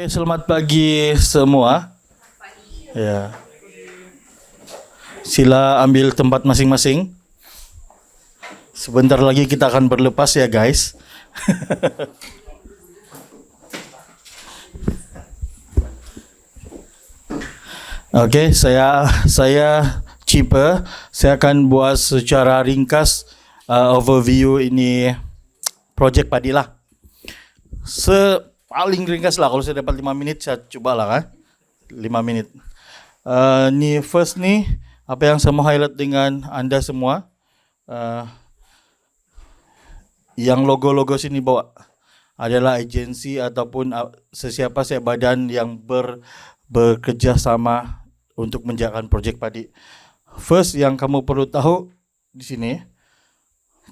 Oke, selamat pagi semua. Ya, sila ambil tempat masing-masing. Sebentar lagi kita akan berlepas ya, guys. Oke, saya Cipe. Saya akan buat secara ringkas overview ini projek padi lah. Paling ringkas lah, kalau saya dapat 5 menit saya cobalah kan. 5 menit. Ni first ni apa yang saya mau highlight dengan anda semua, yang logo-logo sini bawa adalah agensi ataupun sesiapa badan yang bekerja sama untuk menjalankan projek padi. First yang kamu perlu tahu di sini,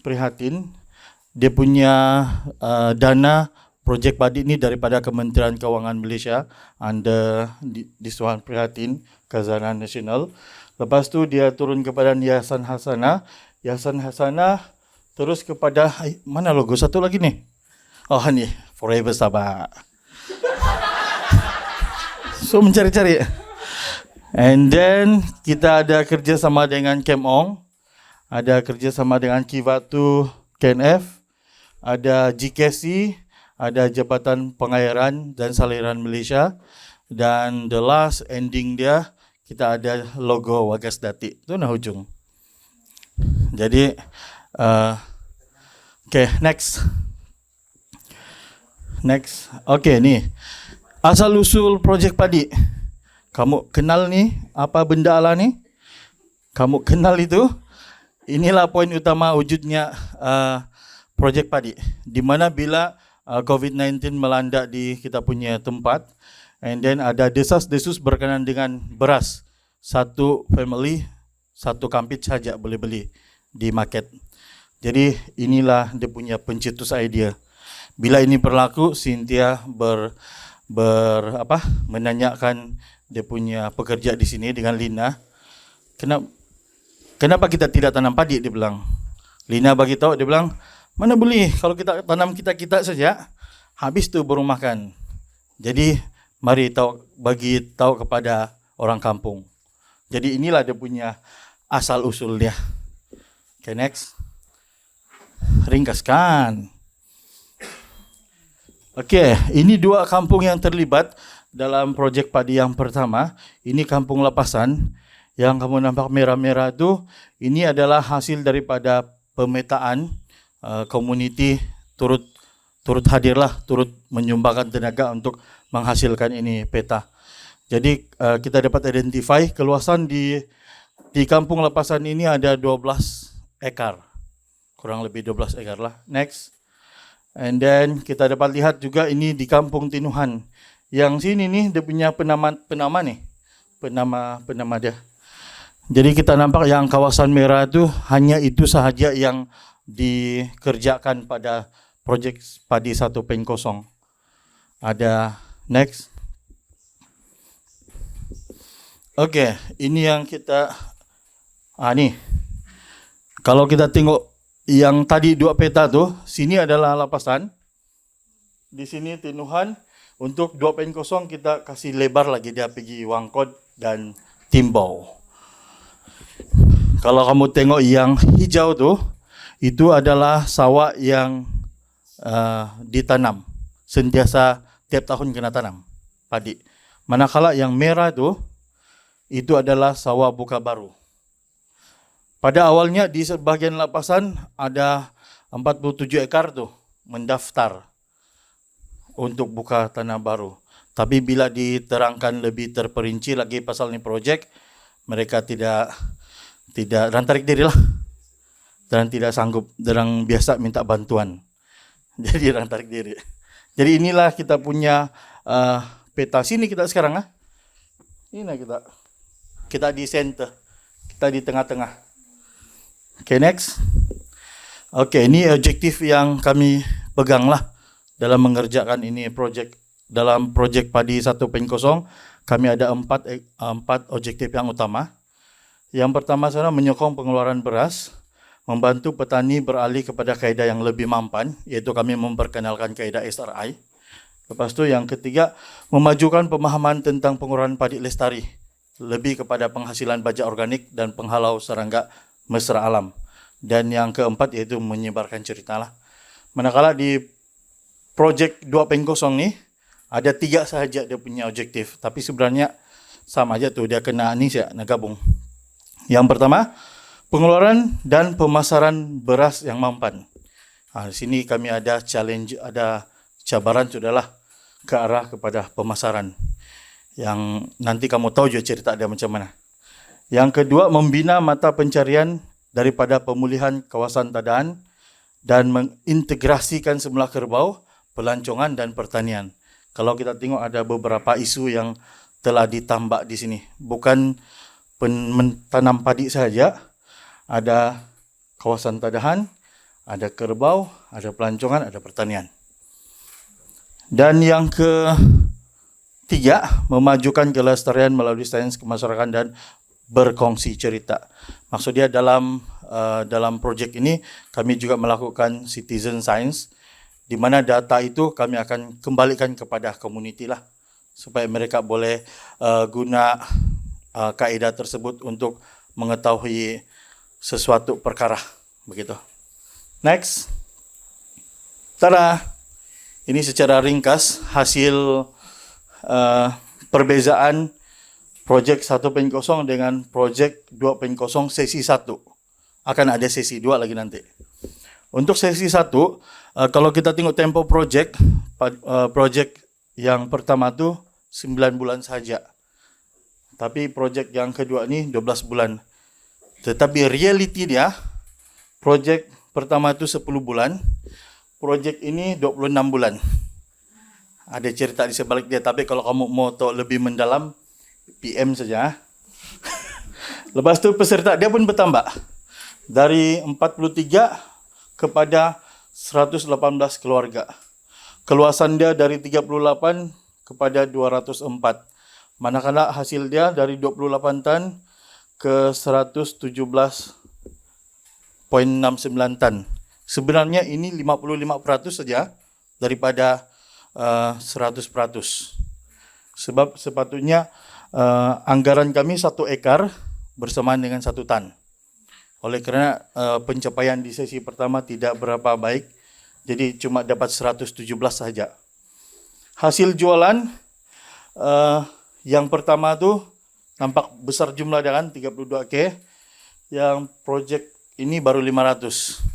prihatin dia punya dana projek padi ini daripada Kementerian Keuangan Malaysia under this one, prihatin Khazanah Nasional. Lepas tu dia turun kepada Yayasan Hasanah, terus kepada mana logo satu lagi ni? Oh ni, Forever Sabah. So mencari-cari. And then kita ada kerjasama dengan Kem Ong, ada kerjasama dengan Kivatu KNF, ada GKC, ada Jabatan Pengairan dan Saliran Malaysia, dan the last ending dia kita ada logo Wagas Datik. Itu nah hujung. Jadi next. Okay, ni asal usul projek padi. Kamu kenal ni apa benda lah ni? Kamu kenal itu? Inilah poin utama wujudnya projek padi. Di mana bila COVID-19 melanda di kita punya tempat, and then ada desas-desus berkenaan dengan beras. Satu family, satu kampit saja boleh beli di market. Jadi inilah dia punya pencetus idea. Bila ini berlaku, Cynthia menanyakan dia punya pekerja di sini dengan Lina, kenapa kita tidak tanam padi, dia bilang. Lina bagi tahu, dia bilang, mana boleh kalau kita tanam kita saja, habis tu baru makan. Jadi mari bagi tahu kepada orang kampung. Jadi inilah dia punya asal usul dia. Okay, next. Ringkaskan. Okay, ini dua kampung yang terlibat dalam projek padi yang pertama. Ini Kampung Lapasan. Yang kamu nampak merah-merah tu, ini adalah hasil daripada pemetaan. Komuniti turut hadirlah, turut menyumbangkan tenaga untuk menghasilkan ini peta. Jadi kita dapat identify keluasan di Kampung Lapasan ini ada 12 ekar. Kurang lebih 12 ekar lah. Next. And then kita dapat lihat juga ini di Kampung Tinuhan. Yang sini nih dia punya penama dia. Jadi kita nampak yang kawasan merah itu hanya itu sahaja yang dikerjakan pada projek padi 1.0. Ada next. Okey, ini yang kita ni. Kalau kita tengok yang tadi dua peta tu, sini adalah Lapasan. Di sini Tinuhan. Untuk 2.0 kita kasih lebar lagi dia pergi Wangkod dan Timbau. Kalau kamu tengok yang hijau tu, itu adalah sawah yang ditanam. Sentiasa tiap tahun kena tanam padi. Manakala yang merah itu adalah sawah buka baru. Pada awalnya di sebahagian Lapasan ada 47 ekar tu mendaftar untuk buka tanah baru. Tapi bila diterangkan lebih terperinci lagi pasal ni projek, mereka tidak dan tarik diri lah. Dan tidak sanggup, dan biasa minta bantuan. Jadi orang tarik diri. Jadi inilah kita punya peta. Sini kita sekarang Ini kita di center. Kita di tengah-tengah. Okay, next. Okay, ini objektif yang kami pegang lah dalam mengerjakan ini projek. Dalam projek padi 1.0, kami ada 4 objektif yang utama. Yang pertama adalah menyokong pengeluaran beras, membantu petani beralih kepada kaedah yang lebih mampan, iaitu kami memperkenalkan kaedah SRI. Lepas tu yang ketiga, memajukan pemahaman tentang pengurahan padi lestari, lebih kepada penghasilan baja organik dan penghalau serangga mesra alam. Dan yang keempat iaitu menyebarkan cerita lah. Manakala di projek 2.0 ni, ada 3 sahaja dia punya objektif. Tapi sebenarnya sama aja tu, dia kena ni siap nak gabung. Yang pertama, pengeluaran dan pemasaran beras yang mampan. Di sini kami ada challenge, ada cabaran sudahlah ke arah kepada pemasaran. Yang nanti kamu tahu juga cerita dia macam mana. Yang kedua, membina mata pencarian daripada pemulihan kawasan tadaan dan mengintegrasikan semula kerbau, pelancongan dan pertanian. Kalau kita tengok ada beberapa isu yang telah ditambak di sini. Bukan menanam padi saja, ada kawasan tadahan, ada kerbau, ada pelancongan, ada pertanian. Dan yang ketiga, memajukan kelestarian melalui sains kemasyarakatan dan berkongsi cerita. Maksud dia dalam projek ini kami juga melakukan citizen science, di mana data itu kami akan kembalikan kepada komuniti lah, supaya mereka boleh guna kaedah tersebut untuk mengetahui sesuatu perkara. Begitu. Next. Tada. Ini secara ringkas hasil perbezaan projek 1.0 dengan projek 2.0 sesi 1. Akan ada sesi 2 lagi nanti. Untuk sesi 1, kalau kita tengok tempo projek yang pertama tu 9 bulan saja. Tapi projek yang kedua ni 12 bulan. Tetapi realiti dia, projek pertama tu 10 bulan, projek ini 26 bulan. Ada cerita di sebalik dia, tapi kalau kamu mau tahu lebih mendalam, PM saja. Lepas tu peserta dia pun bertambah. Dari 43 kepada 118 keluarga. Keluasan dia dari 38 kepada 204. Manakala hasil dia dari 28 tan ke 117.69 tan. Sebenarnya ini 55% saja daripada 100%. Sebab sepatutnya anggaran kami 1 ekar bersamaan dengan 1 tan. Oleh kerana pencapaian di sesi pertama tidak berapa baik, jadi cuma dapat 117 saja. Hasil jualan yang pertama tu nampak besar jumlah dia kan, 32K. Yang projek ini baru 500.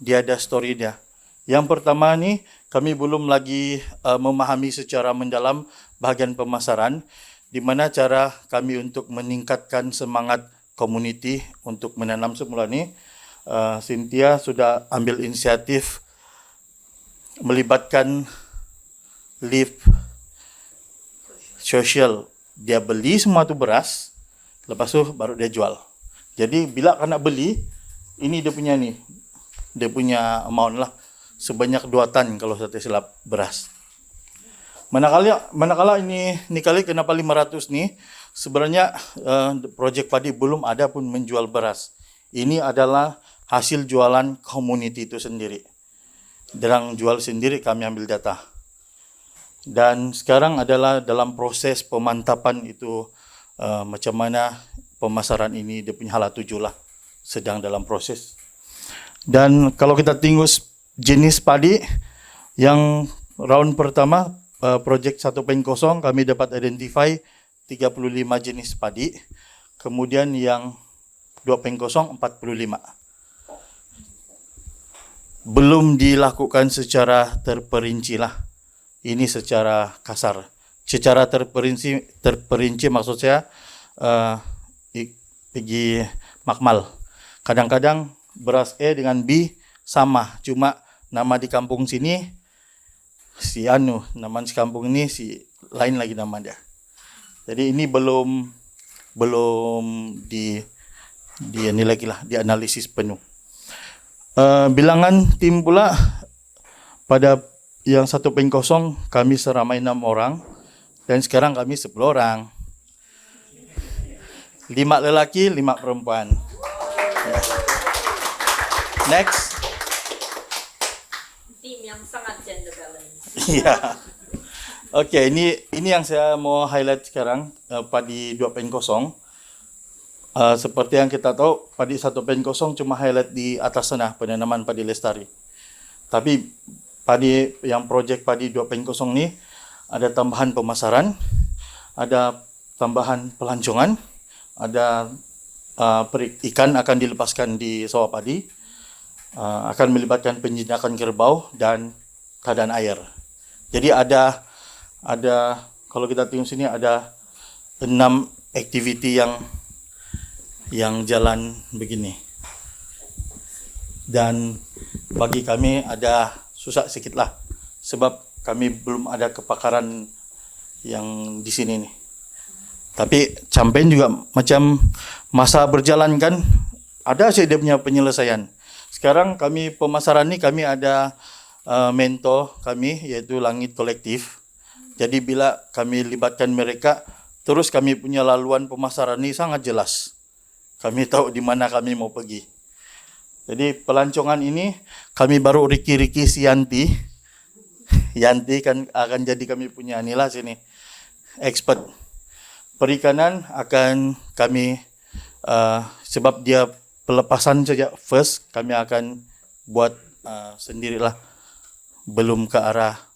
Dia ada story dia. Yang pertama ni kami belum lagi memahami secara mendalam bahagian pemasaran, di mana cara kami untuk meningkatkan semangat komuniti untuk menanam semula ni. Cynthia sudah ambil inisiatif melibatkan lift sosial. Dia beli semua tu beras, lepas tu baru dia jual. Jadi bila kau nak beli, ini dia punya ni, dia punya amount lah, sebanyak 2 tan kalau saya tak silap beras. Manakala ini kali kenapa 500 ni, sebenarnya projek padi belum ada pun menjual beras. Ini adalah hasil jualan komuniti itu sendiri. Derang jual sendiri, kami ambil data. Dan sekarang adalah dalam proses pemantapan itu, macam mana pemasaran ini, dia punya hala tuju lah, sedang dalam proses. Dan kalau kita tengok jenis padi, yang round pertama, projek 1.0 kami dapat identify 35 jenis padi. Kemudian yang 2.0 45. Belum dilakukan secara terperinci lah. Ini secara kasar. Secara terperinci maksud saya pergi makmal. Kadang-kadang beras A dengan B sama, cuma nama di kampung sini si anu, nama di kampung ini si lain lagi nama dia. Jadi ini belum ini lagi lah, dianalisis penuh. Bilangan tim pula pada yang 1.0 kami seramai 6 orang dan sekarang kami 10 orang. 5 lelaki, 5 perempuan. Next. Tim yang sangat gender balance. Iya. Okey, ini yang saya mau highlight sekarang, padi 2.0. Seperti yang kita tahu, padi 1.0 cuma highlight di atas sana, penanaman padi lestari. Tapi padi yang projek padi 2.0 ni ada tambahan pemasaran, ada tambahan pelancongan, ada ikan akan dilepaskan di sawah padi, akan melibatkan penjinakan kerbau dan keadaan air. Jadi ada kalau kita tengok sini ada 6 aktiviti yang jalan begini. Dan bagi kami ada susah sikit lah, sebab kami belum ada kepakaran yang di sini nih. Tapi campaign juga macam masa berjalan kan, ada sih dia punya penyelesaian. Sekarang kami pemasaran ni kami ada mentor kami iaitu Langit Kolektif. Jadi bila kami libatkan mereka, terus kami punya laluan pemasaran ni sangat jelas. Kami tahu di mana kami mau pergi. Jadi pelancongan ini kami baru Riki si Yanti. Yanti kan akan jadi kami punya inilah sini expert. Perikanan akan kami sebab dia pelepasan saja first, kami akan buat sendirilah, belum ke arah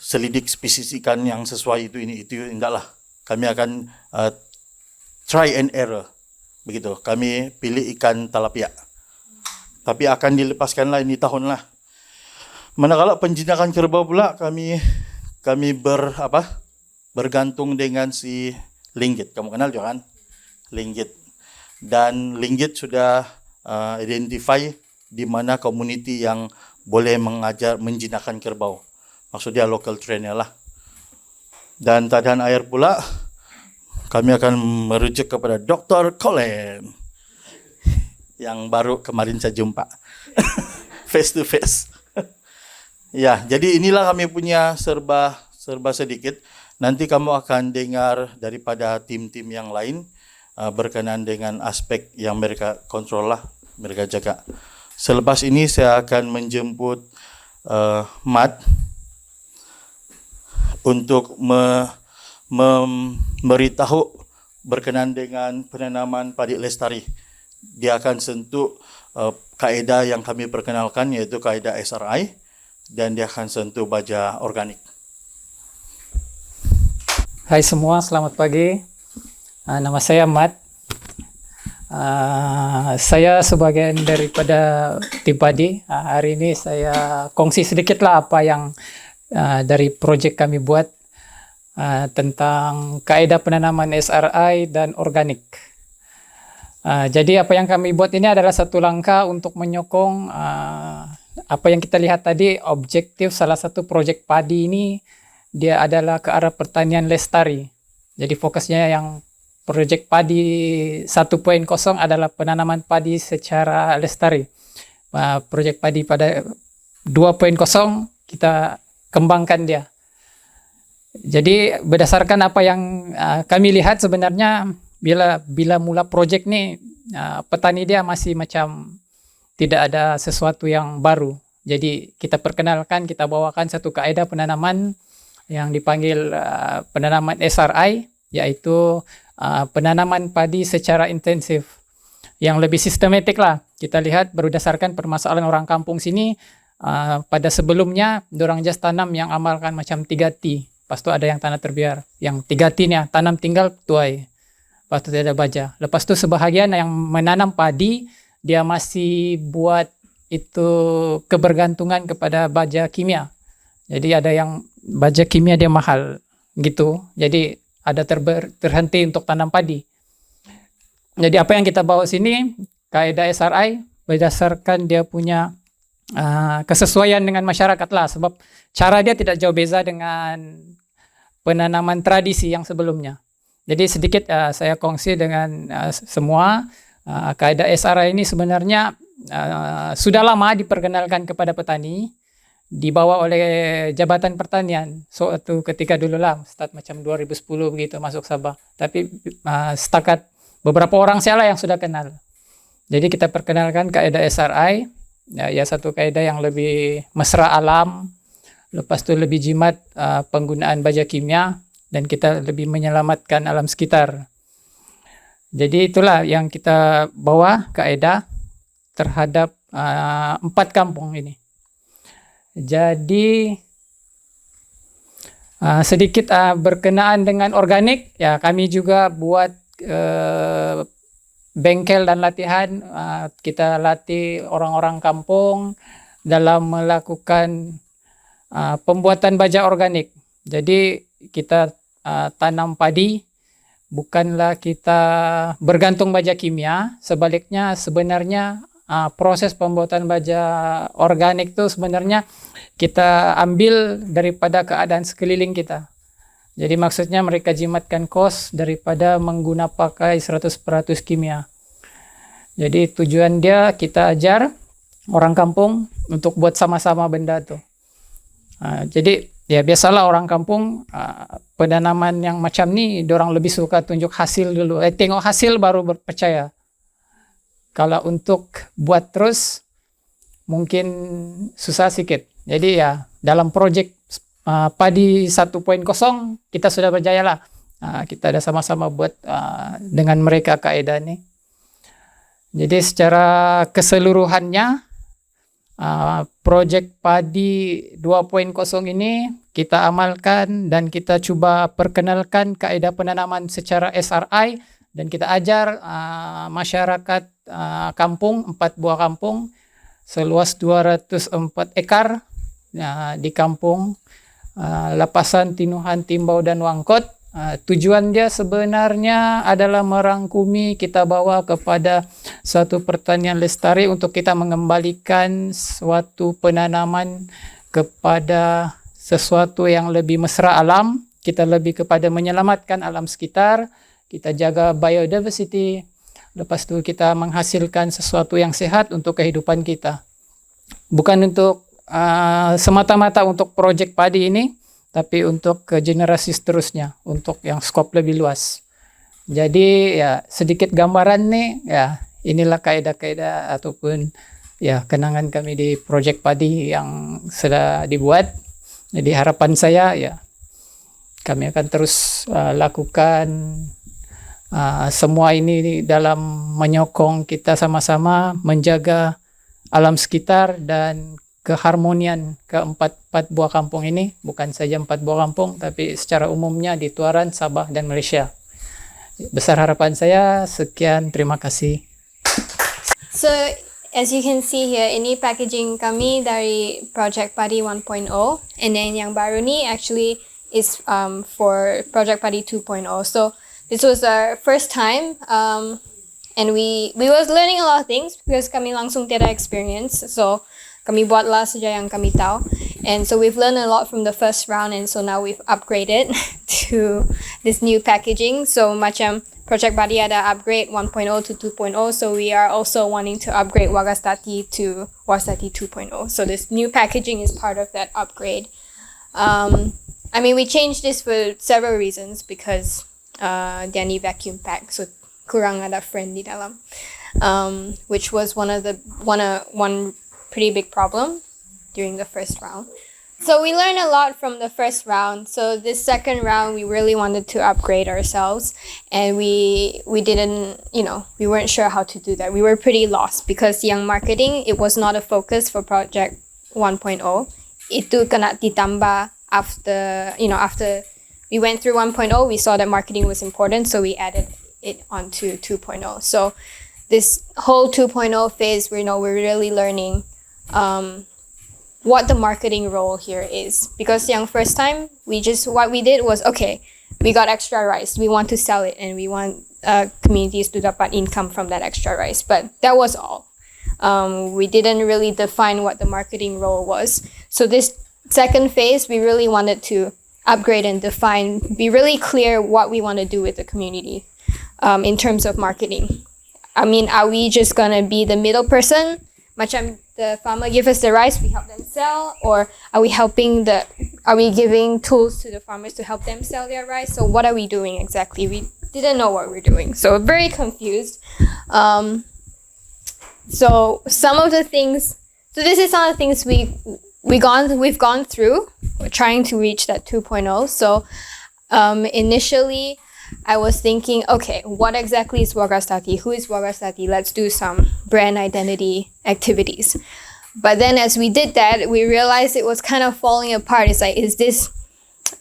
selidik spesies ikan yang sesuai itu tidaklah. Kami akan try and error, begitu. Kami pilih ikan talapia, tapi akan dilepaskanlah ini tahun lah. Manakala penjinakan kerbau pula kami bergantung dengan si Linggit. Kamu kenal juga kan? Linggit. Dan Linggit sudah identify di mana komuniti yang boleh mengajar menjinakkan kerbau. Maksudnya local trainer lah. Dan keadaan air pula kami akan merujuk kepada Dr. Colin yang baru kemarin saya jumpa face to face. Ya, jadi inilah kami punya serba sedikit. Nanti kamu akan dengar daripada tim-tim yang lain berkenaan dengan aspek yang mereka kontrol lah, mereka jaga. Selepas ini saya akan menjemput Mat untuk memberitahu berkenaan dengan penanaman padi lestari. Dia akan sentuh kaedah yang kami perkenalkan, iaitu kaedah SRI, dan dia akan sentuh baja organik. Hai semua, selamat pagi. Nama saya Mat. Saya sebagian daripada tim padi. Hari ini saya kongsi sedikit lah apa yang dari projek kami buat tentang kaedah penanaman SRI dan organik. Jadi apa yang kami buat ini adalah satu langkah untuk menyokong apa yang kita lihat tadi, objektif salah satu projek padi ini dia adalah ke arah pertanian lestari. Jadi fokusnya yang projek padi 1.0 adalah penanaman padi secara lestari. Projek padi pada 2.0 kita kembangkan dia. Jadi berdasarkan apa yang kami lihat sebenarnya bila mula projek ni petani dia masih macam tidak ada sesuatu yang baru. Jadi kita perkenalkan, kita bawakan satu kaedah penanaman yang dipanggil penanaman SRI, yaitu penanaman padi secara intensif yang lebih sistematik lah. Kita lihat berdasarkan permasalahan orang kampung sini, pada sebelumnya dorang just tanam yang amalkan macam 3T. Lepas tu ada yang tanah terbiar, yang 3T ni tanam tinggal tuai. Lepas tu tidak ada baja. Lepas tu sebahagian yang menanam padi dia masih buat itu kebergantungan kepada baja kimia. Jadi ada yang baja kimia dia mahal gitu. Jadi ada terhenti untuk tanam padi. Jadi apa yang kita bawa sini kaedah SRI berdasarkan dia punya kesesuaian dengan masyarakat lah, sebab cara dia tidak jauh beza dengan penanaman tradisi yang sebelumnya. Jadi sedikit saya kongsi dengan semua. Kaedah SRI ini sebenarnya sudah lama diperkenalkan kepada petani, dibawa oleh Jabatan Pertanian. Suatu ketika dulu lah, start macam 2010 begitu masuk Sabah. Tapi setakat beberapa orang saya lah yang sudah kenal. Jadi kita perkenalkan kaedah SRI, ya satu kaedah yang lebih mesra alam, lepas tu lebih jimat penggunaan baja kimia, dan kita lebih menyelamatkan alam sekitar. Jadi itulah yang kita bawa kaedah terhadap 4 kampung ini. Jadi sedikit berkenaan dengan organik, ya kami juga buat bengkel dan latihan. Kita latih orang-orang kampung dalam melakukan pembuatan baja organik. Jadi kita tanam padi, bukanlah kita bergantung baja kimia. Sebaliknya sebenarnya proses pembuatan baja organik itu sebenarnya kita ambil daripada keadaan sekeliling kita. Jadi maksudnya mereka jimatkan kos daripada menggunakan pakai 100% kimia. Jadi tujuan dia kita ajar orang kampung untuk buat sama-sama benda tuh. Jadi ya biasalah orang kampung penanaman yang macam ni dorang lebih suka tunjuk hasil dulu. Tengok hasil baru percaya. Kalau untuk buat terus mungkin susah sikit. Jadi ya dalam projek padi 1.0 kita sudah berjaya lah. Kita ada sama-sama buat dengan mereka kaedah ni. Jadi secara keseluruhannya projek padi 2.0 ini kita amalkan dan kita cuba perkenalkan kaedah penanaman secara SRI, dan kita ajar masyarakat kampung, 4 buah kampung seluas 204 ekar di kampung Lapasan, Tinuhan, Timbau dan Wangkot. Tujuan dia sebenarnya adalah merangkumi kita bawa kepada suatu pertanian lestari untuk kita mengembalikan suatu penanaman kepada sesuatu yang lebih mesra alam. Kita lebih kepada menyelamatkan alam sekitar, kita jaga biodiversity, lepas tu kita menghasilkan sesuatu yang sehat untuk kehidupan kita. Bukan untuk semata-mata untuk projek padi ini, tapi untuk ke generasi seterusnya, untuk yang skop lebih luas. Jadi ya sedikit gambaran nih, ya inilah kaedah-kaedah ataupun ya kenangan kami di projek padi yang sudah dibuat. Jadi harapan saya ya kami akan terus lakukan semua ini dalam menyokong kita sama-sama menjaga alam sekitar dan keharmonian keempat buah kampung ini, bukan saja 4 buah kampung, tapi secara umumnya di Tuaran, Sabah, dan Malaysia. Besar harapan saya, sekian, terima kasih. So, as you can see here, ini packaging kami dari Project Padi 1.0, and then yang baru ni actually is for Project Padi 2.0. So, this was our first time, and we was learning a lot of things because kami langsung tiada experience. So, kami buatlah saja yang kami tahu. And so we've learned a lot from the first round, and so now we've upgraded to this new packaging. So macam Project Padi ada upgrade 1.0 to 2.0, so we are also wanting to upgrade Wagastati to Wagastati 2.0. So this new packaging is part of that upgrade. I mean, we changed this for several reasons because dia ni vacuum pack, so kurang ada friend di dalam, which was one pretty big problem during the first round. So we learned a lot from the first round. So this second round, we really wanted to upgrade ourselves, and we didn't, we weren't sure how to do that. We were pretty lost because young marketing, it was not a focus for Project 1.0. Itu kena ditambah after we went through 1.0, we saw that marketing was important, so we added it onto 2.0. So this whole 2.0 phase, we're really learning what the marketing role here is, because young first time what we did was, okay, we got extra rice, we want to sell it, and we want communities to dapat income from that extra rice, but that was all. We didn't really define what the marketing role was. So this second phase, we really wanted to upgrade and define, be really clear what we want to do with the community in terms of marketing. I mean, are we just gonna be the middle person? Macam the farmer give us the rice, we help them sell, or are we giving tools to the farmers to help them sell their rice? So what are we doing exactly? We didn't know what we're doing, so very confused. So this is some of the things we've gone through trying to reach that 2.0. So initially I was thinking, okay, what exactly is Wagastati? Who is Wagastati? Let's do some brand identity activities. But then as we did that, we realized it was kind of falling apart. It's like, is this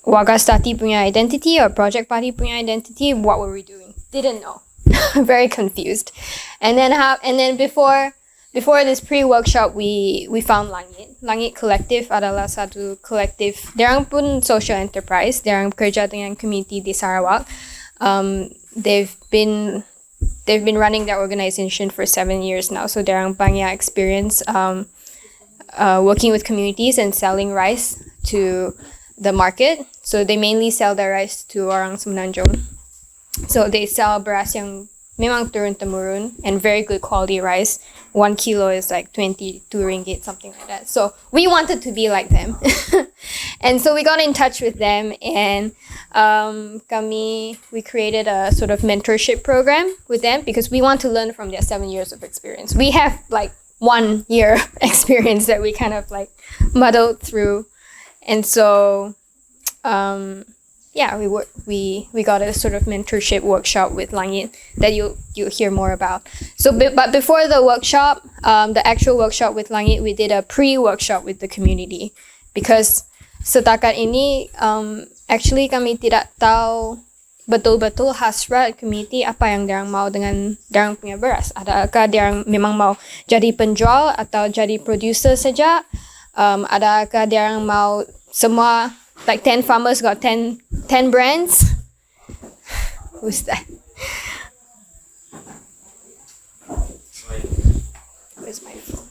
Wagastati punya identity or Project Padi punya identity? What were we doing? Didn't know. Very confused. And then before this pre-workshop, we found Langit. Langit Collective adalah satu kolektif. Derang pun social enterprise. Derang kerja dengan community di Sarawak. They've been running their organization for 7 years now. So derang banyak experience working with communities and selling rice to the market. So they mainly sell their rice to orang Semenanjung. So they sell beras yang memang turun-temurun and very good quality rice. 1 kilo is like 22 ringgit, something like that. So we wanted to be like them. And so we got in touch with them, and we created a sort of mentorship program with them because we want to learn from their 7 years of experience. We have like 1 year experience that we kind of like muddled through. And so we got a sort of mentorship workshop with Langit that you'll hear more about. So, but before the workshop, the actual workshop with Langit, we did a pre-workshop with the community because setakat ini actually kami tidak tahu betul-betul hasrat community apa yang diorang mau dengan diorang punya beras. Adakah diorang memang mau jadi penjual atau jadi producer saja? Adakah diorang mau semua, like 10 farmers got 10 brands? Who's that? Where's my phone?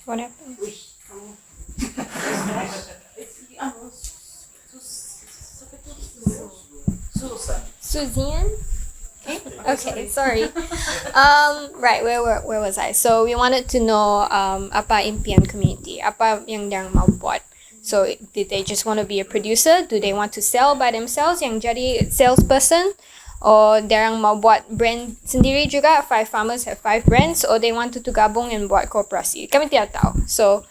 What happened? Suzian? Okay, sorry. Right, where was I? So we wanted to know apa impian community, apa yang diorang mau buat. So did they just want to be a producer? Do they want to sell by themselves, yang jadi salesperson? Or diorang mau buat brand sendiri juga? 5 farmers have 5 brands, or they wanted to gabung and buat koperasi. Kami tidak tahu. So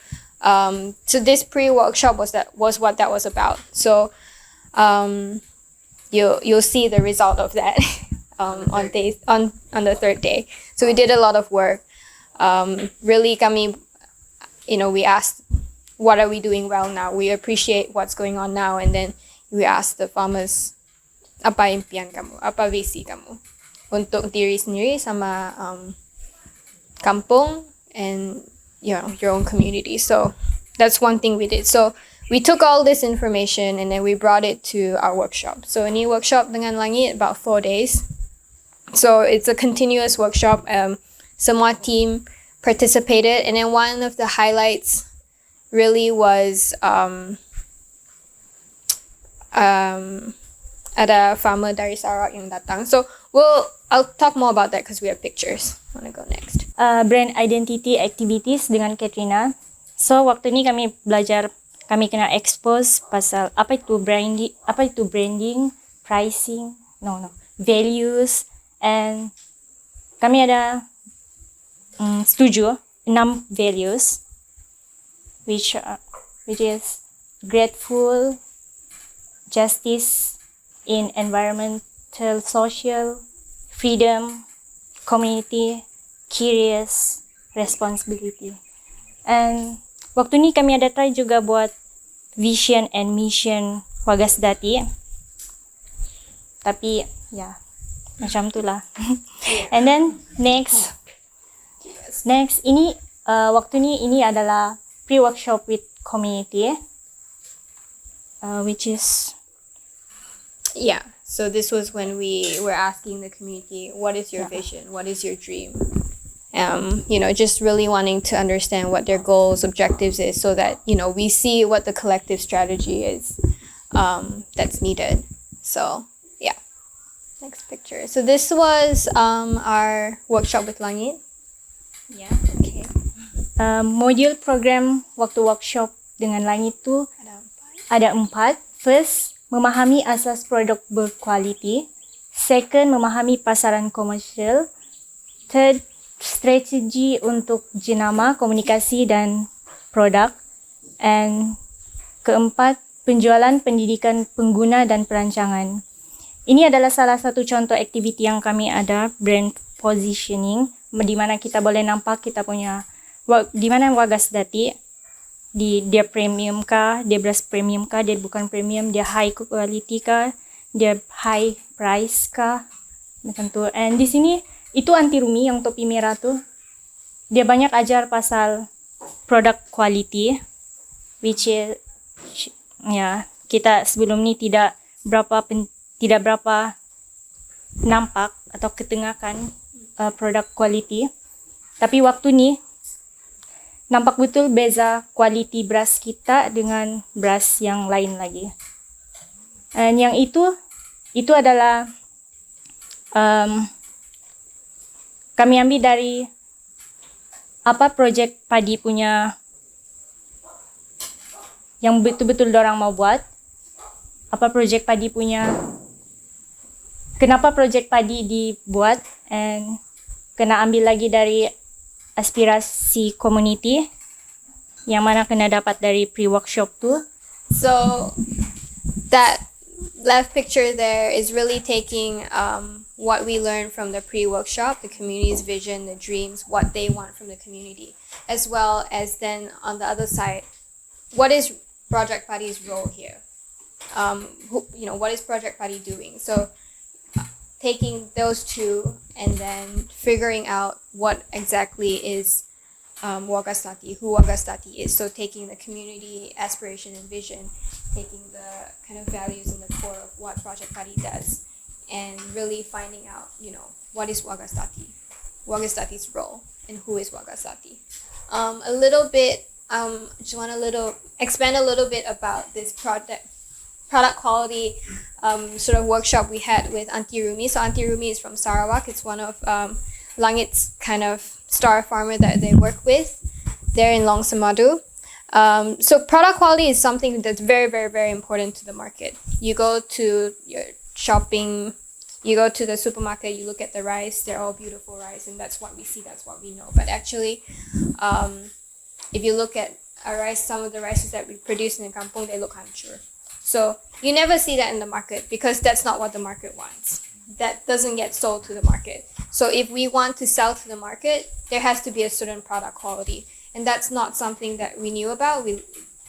this pre-workshop was what that was about. So you'll see the result of that. On the third day. So we did a lot of work. Really kami, we asked, what are we doing well now? We appreciate what's going on now. And then we asked the farmers, apa impian kamu? Apa visi kamu? Untuk diri sendiri sama kampung and your own community. So that's one thing we did. So we took all this information and then we brought it to our workshop. So ini workshop dengan Langit about 4 days. So it's a continuous workshop. Semua team participated, and then one of the highlights really was ada farmer dari Sarawak yang datang. So I'll talk more about that because we have pictures. Wanna go next? Brand identity activities dengan Katrina. So waktu ini kami belajar, kami kena expose pasal apa itu branding, pricing, values, and kami ada setuju 6 values which is grateful, justice in environmental, social, freedom, community, curious, responsibility. And waktu ini kami ada try juga buat vision and mission Wagastati. Tapi macam tu lah. And then next ini waktu ini adalah pre-workshop with community, which is so this was when we were asking the community, what is your vision, what is your dream, just really wanting to understand what their goals, objectives is, so that we see what the collective strategy is that's needed. So next picture. So this was our workshop with Langit. Okay. Module program waktu workshop dengan Langit tu ada 4. First, memahami asas produk berkualiti. Second, memahami pasaran komersial. Third, strategi untuk jenama, komunikasi dan produk. And keempat, penjualan, pendidikan pengguna dan perancangan. Ini adalah salah satu contoh aktiviti yang kami ada, brand positioning, di mana kita boleh nampak kita punya, di mana Wagasdati, dia premium kah, dia beras premium kah, dia bukan premium, dia high quality kah, dia high price kah, macam tu. And di sini, itu Anti Rumi yang topi merah tu, dia banyak ajar pasal product quality, which is, ya, kita sebelum ni tidak berapa nampak atau ketengahkan produk quality. Tapi waktu ni nampak betul beza quality beras kita dengan beras yang lain lagi. And yang itu adalah kami ambil dari apa projek padi punya yang betul-betul dorang mau buat. Apa projek padi punya, kenapa projek padi dibuat, and kena ambil lagi dari aspirasi community yang mana kena dapat dari pre-workshop tu. So that left picture there is really taking what we learned from the pre-workshop, the community's vision, the dreams, what they want from the community, as well as then on the other side, what is Project Padi's role here? What is Project Padi doing? So taking those two and then figuring out what exactly is Wagasdati, who Wagasdati is. So taking the community aspiration and vision, taking the kind of values and the core of what Project Padi does, and really finding out, what is Wagasdati, Wagasdati's role, and who is Wagasdati. A little bit, just want to expand a little bit about this product quality sort of workshop we had with Anti Rumi. So Anti Rumi is from Sarawak. It's one of Langit's kind of star farmer that they work with. They're in Long Samadu. So product quality is something that's very, very, very important to the market. You go to your shopping, you go to the supermarket, you look at the rice, they're all beautiful rice, and that's what we see, that's what we know. But actually, if you look at our rice, some of the rices that we produce in the kampung, they look hancur. So you never see that in the market because that's not what the market wants. That doesn't get sold to the market. So if we want to sell to the market, there has to be a certain product quality. And that's not something that we knew about.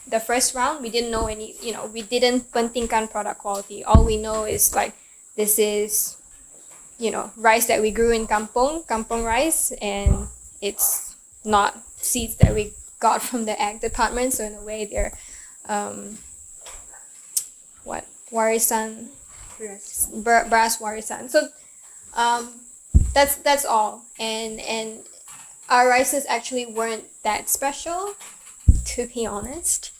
The first round, we didn't know we didn't pentingkan product quality. All we know is like, this is, rice that we grew in kampung rice, and it's not seeds that we got from the ag department. So in a way, they're, warisan, beras warisan. So that's all. And our rices actually weren't that special, to be honest.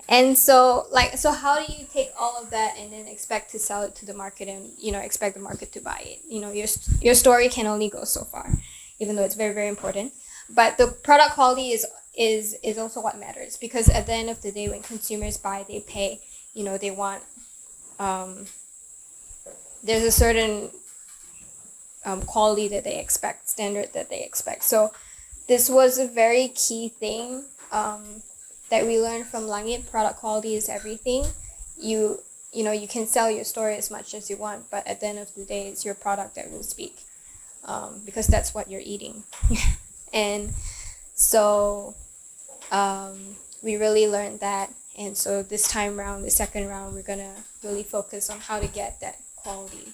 And so how do you take all of that and then expect to sell it to the market and expect the market to buy it? Your story can only go so far, even though it's very, very important. But the product quality is also what matters, because at the end of the day, when consumers buy, they pay. They want. There's a certain quality that they expect, standard that they expect. So this was a very key thing that we learned from Langit. Product quality is everything. You can sell your story as much as you want, but at the end of the day, it's your product that will speak, because that's what you're eating. And so we really learned that. And so this time round, the second round, we're gonna really focus on how to get that quality.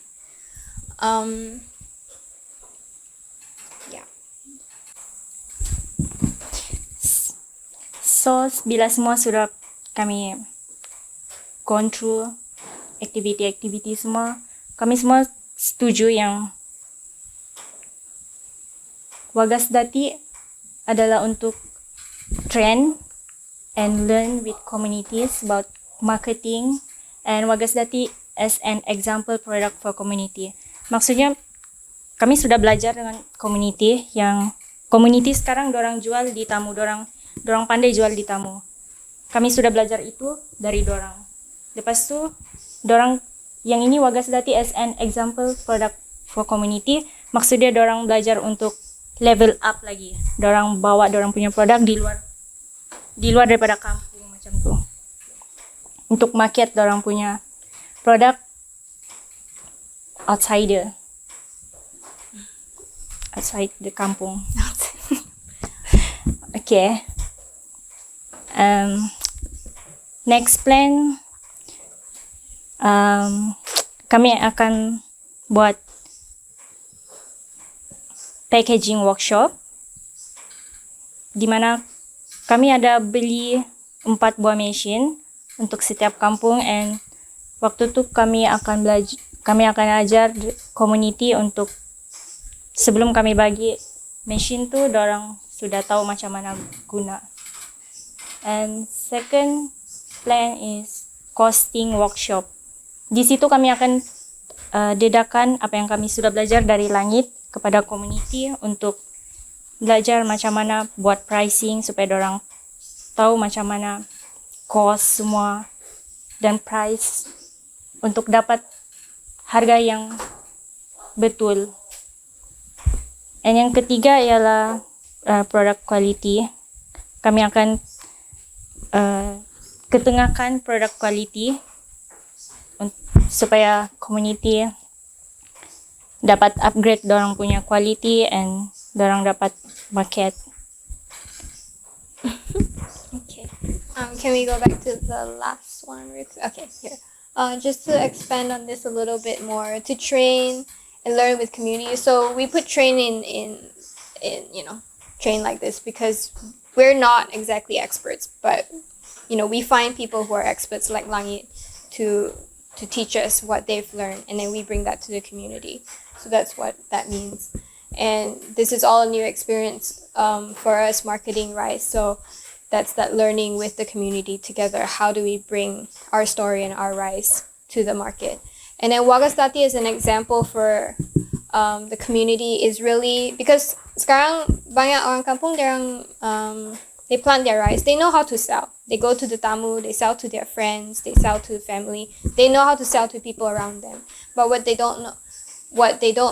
Yeah. So, bila semua sudah kami gone through aktiviti-aktiviti semua, kami semua setuju yang Wagasdati adalah untuk trend and learn with communities about marketing, and Wagasdati as an example product for community. Maksudnya kami sudah belajar dengan community yang community sekarang dorang jual di tamu, dorang pandai jual di tamu. Kami sudah belajar itu dari dorang. Lepas tu dorang yang ini Wagasdati as an example product for community. Maksudnya dorang belajar untuk level up lagi. Dorang bawa dorang punya produk di luar daripada kampung macam tu. Untuk market dorang punya produk outside the kampung. Okay. Next plan, kami akan buat packaging workshop di mana kami ada beli 4 buah mesin untuk setiap kampung, and waktu tu kami akan ajar community untuk sebelum kami bagi mesin tu dorang sudah tahu macam mana guna. And second plan is costing workshop. Di situ kami akan dedakan apa yang kami sudah belajar dari langit kepada community untuk belajar macam mana buat pricing supaya dorang tahu macam mana cost semua dan price untuk dapat harga yang betul. And yang ketiga ialah product quality. Kami akan ketengahkan product quality supaya community dapat upgrade dorang punya quality and dorang dapat market. Okay. Can we go back to the last one? Okay, here. Just to expand on this a little bit more, to train and learn with community. So we put train in train like this because we're not exactly experts, but we find people who are experts like Langit to teach us what they've learned, and then we bring that to the community. So that's what that means. And this is all a new experience for us marketing rice. So that's that learning with the community together. How do we bring our story and our rice to the market? And then Wagasdati is an example for the community is really, because sekarang banyak orang kampung they plant their rice. They know how to sell. They go to the tamu, they sell to their friends, they sell to the family. They know how to sell to people around them. But what they don't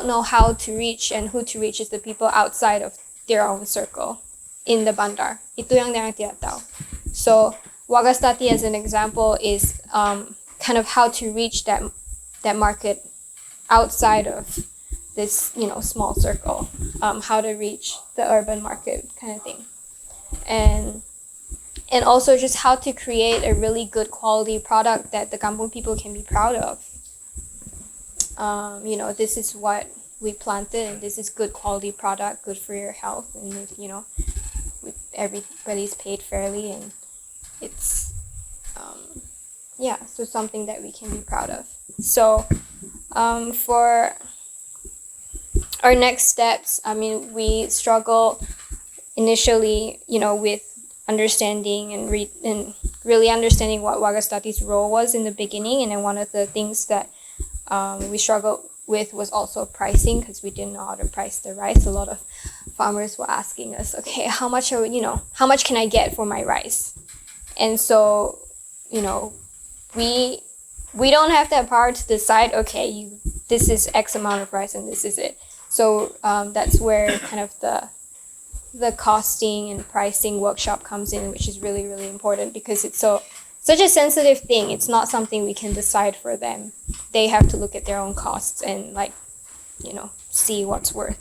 know how to reach and who to reach is the people outside of their own circle in the bandar. Itu yang mereka tidak tahu. So Wagasdati as an example is kind of how to reach that market outside of this small circle. How to reach the urban market kind of thing. And also just how to create a really good quality product that the kampung people can be proud of. This is what we planted, and this is good quality product, good for your health, and everybody's paid fairly, and it's so something that we can be proud of. So for our next steps, we struggle initially, with understanding and really understanding what Wagasdati's role was in the beginning, and then one of the things that we struggled with was also pricing, because we didn't know how to price the rice. A lot of farmers were asking us, okay, how much can I get for my rice? And so, we don't have that power to decide, okay, this is X amount of rice and this is it. So that's where kind of the costing and pricing workshop comes in, which is really, really important, because it's such a sensitive thing. It's not something we can decide for them. They have to look at their own costs and see what's worth.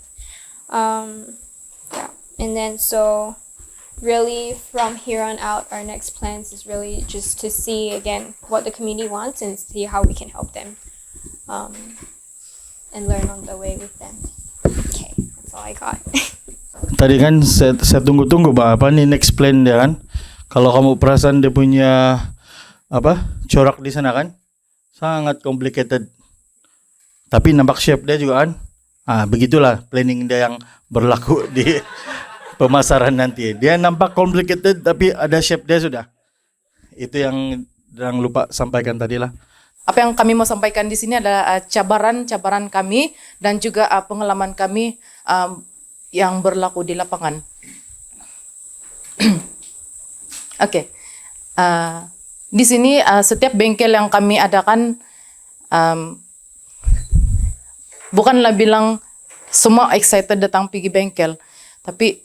And then so really from here on out, our next plans is really just to see again what the community wants and see how we can help them and learn on the way with them. Okay, that's all I got. Tadi kan saya tunggu-tunggu apa nih next plan dia kan. Kalau kamu perasan dia punya corak di sana kan sangat complicated. Tapi nampak shape dia juga kan. Begitulah planning dia yang berlaku di pemasaran nanti. Dia nampak complicated tapi ada shape dia sudah. Itu yang lupa sampaikan tadi lah. Apa yang kami mau sampaikan di sini adalah cabaran kami dan juga pengalaman kami yang berlaku di lapangan. Oke. Di sini setiap bengkel yang kami adakan um, bukanlah bilang semua excited datang pergi bengkel, tapi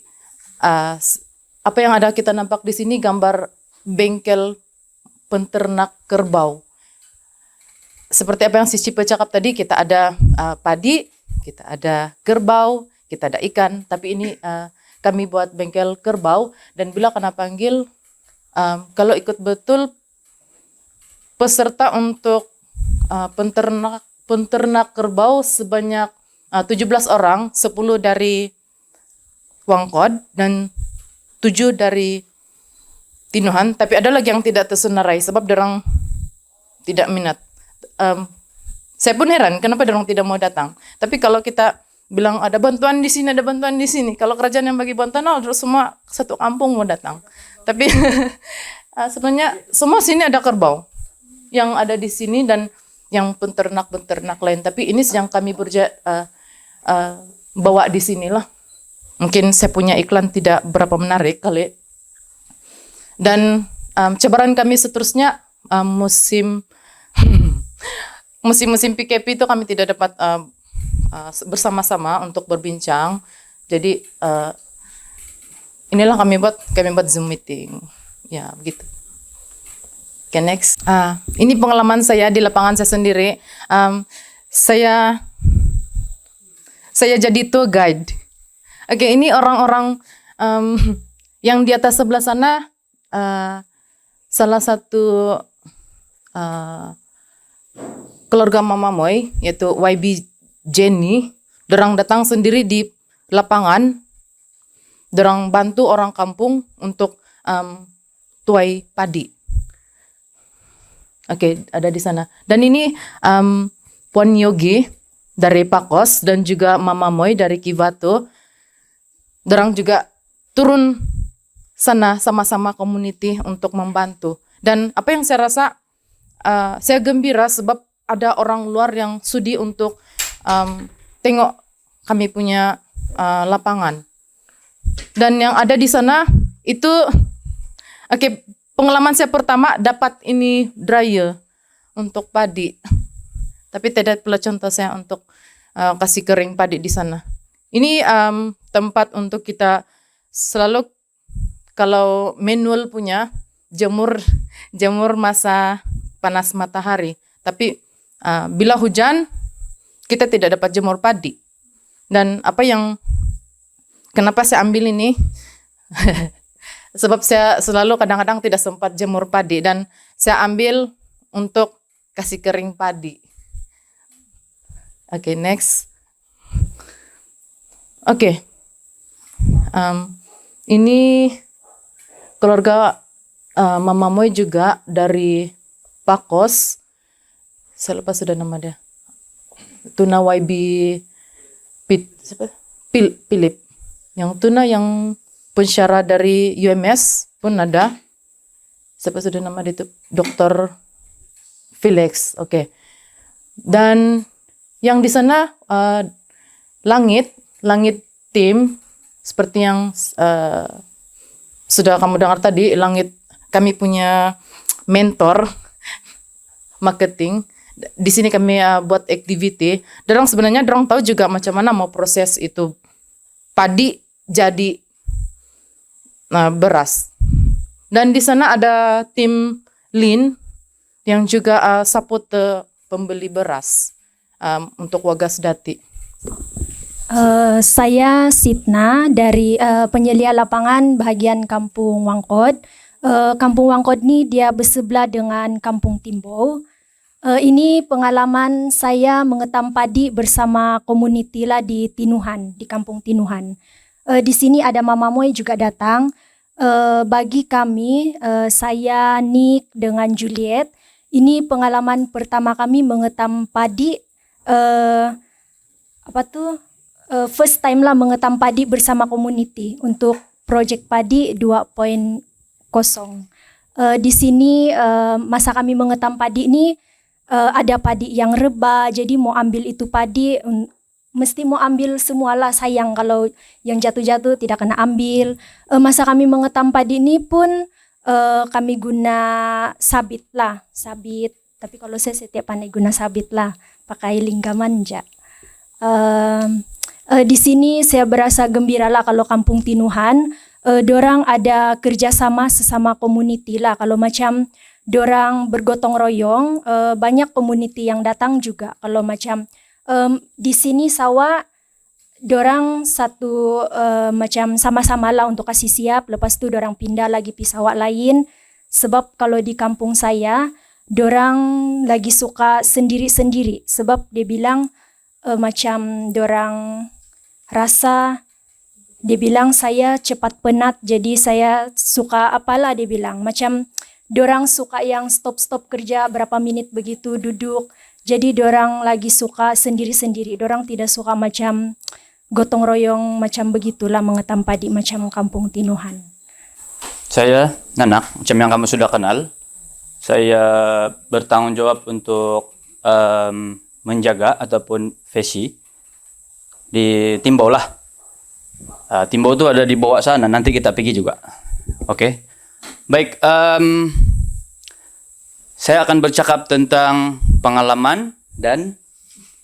apa yang ada kita nampak di sini gambar bengkel penternak kerbau. Seperti apa yang si Cipe cakap tadi, kita ada padi, kita ada kerbau, kita ada ikan, tapi ini kami buat bengkel kerbau, dan bila kena panggil, kalau ikut betul peserta untuk penternak kerbau sebanyak 17 orang, 10 dari Wangkod dan 7 dari Tinuhan, tapi ada lagi yang tidak tersenarai sebab dorang tidak minat. Saya pun heran kenapa dorang tidak mau datang. Tapi kalau kita bilang ada bantuan di sini, ada bantuan di sini, kalau kerajaan yang bagi bantuan, terus semua satu kampung mau datang. Tapi sebenarnya semua sini ada kerbau yang ada di sini dan yang penternak lain. Tapi ini yang kami bawa di sini lah. Mungkin saya punya iklan tidak berapa menarik kali. Dan cabaran kami seterusnya musim PKP itu kami tidak dapat bersama-sama untuk berbincang. Jadi inilah kami buat Zoom meeting. Ya, begitu. Okay, next. Ini pengalaman saya di lapangan saya sendiri. Saya jadi tour guide. Oke, ini orang-orang yang di atas sebelah sana, salah satu keluarga Mama Moy, yaitu YB Jenny. Dorang datang sendiri di lapangan, dorang bantu orang kampung untuk tuai padi. Oke, ada di sana. Dan ini Puan Yogi dari Pakos dan juga Mama Moy dari Kivato. Dorang juga turun sana sama-sama community untuk membantu. Dan apa yang saya rasa, saya gembira sebab ada orang luar yang sudi untuk tengok kami punya lapangan. Dan yang ada di sana itu, pengalaman saya pertama dapat ini dryer untuk padi. Tapi tidak pula contoh saya untuk kasih kering padi di sana. Ini tempat untuk kita selalu, kalau manual punya, jemur masa panas matahari. Tapi bila hujan, kita tidak dapat jemur padi. Dan kenapa saya ambil ini? Sebab saya selalu kadang-kadang tidak sempat jemur padi. Dan saya ambil untuk kasih kering padi. Oke, next. Oke. Ini keluarga Mama Moy juga dari Pakos. Saya lupa sudah nama dia. Tuna YB Philip. Yang tuna yang pensyarah dari UMS pun ada. Siapa sudah nama dia itu? Dr. Felix. Oke. Dan yang di sana langit tim seperti yang sudah kamu dengar tadi, langit kami punya mentor marketing. Di sini kami buat activity. Dorang sebenarnya tahu juga macam mana mau proses itu padi jadi beras. Dan di sana ada tim Lean yang juga support pembeli beras untuk Wagas Dati. Saya Sitna dari penyelia lapangan bahagian Kampung Wangkod. Kampung Wangkod ni dia bersebelah dengan Kampung Timbau. Ini pengalaman saya mengetam padi bersama komuniti lah di Tinuhan, di Kampung Tinuhan. Di sini ada Mama Moy juga datang. Bagi kami, saya Nick dengan Juliet, ini pengalaman pertama kami mengetam padi. First time lah mengetam padi bersama komuniti untuk projek padi 2.0. Di sini masa kami mengetam padi ini ada padi yang rebah, jadi mau ambil itu padi mesti mau ambil semualah, sayang kalau yang jatuh-jatuh tidak kena ambil. Masa kami mengetam padi ini pun kami guna sabit Tapi kalau saya tiap pandai guna sabit lah, pakai lingga manja. Di sini saya berasa gembira lah kalau Kampung Tinuhan, dorang ada kerjasama sesama community lah. Kalau macam dorang bergotong royong, banyak community yang datang juga. Kalau macam di sini sawah, dorang satu macam sama-sama lah untuk kasih siap. Lepas tu dorang pindah lagi pi sawah lain. Sebab kalau di kampung saya, dorang lagi suka sendiri-sendiri. Sebab dia bilang macam dorang rasa, dia bilang saya cepat penat, jadi saya suka apalah dia bilang. Macam dorang suka yang stop-stop kerja berapa menit begitu duduk. Jadi dorang lagi suka sendiri-sendiri. Dorang tidak suka macam gotong royong macam begitulah mengetam padi macam Kampung Tinuhan. Saya Nanak, macam yang kamu sudah kenal. Saya bertanggung jawab untuk menjaga ataupun vesi di Timbau lah. Timbau itu ada di bawah sana, nanti kita pergi juga. Oke. Baik, saya akan bercakap tentang pengalaman dan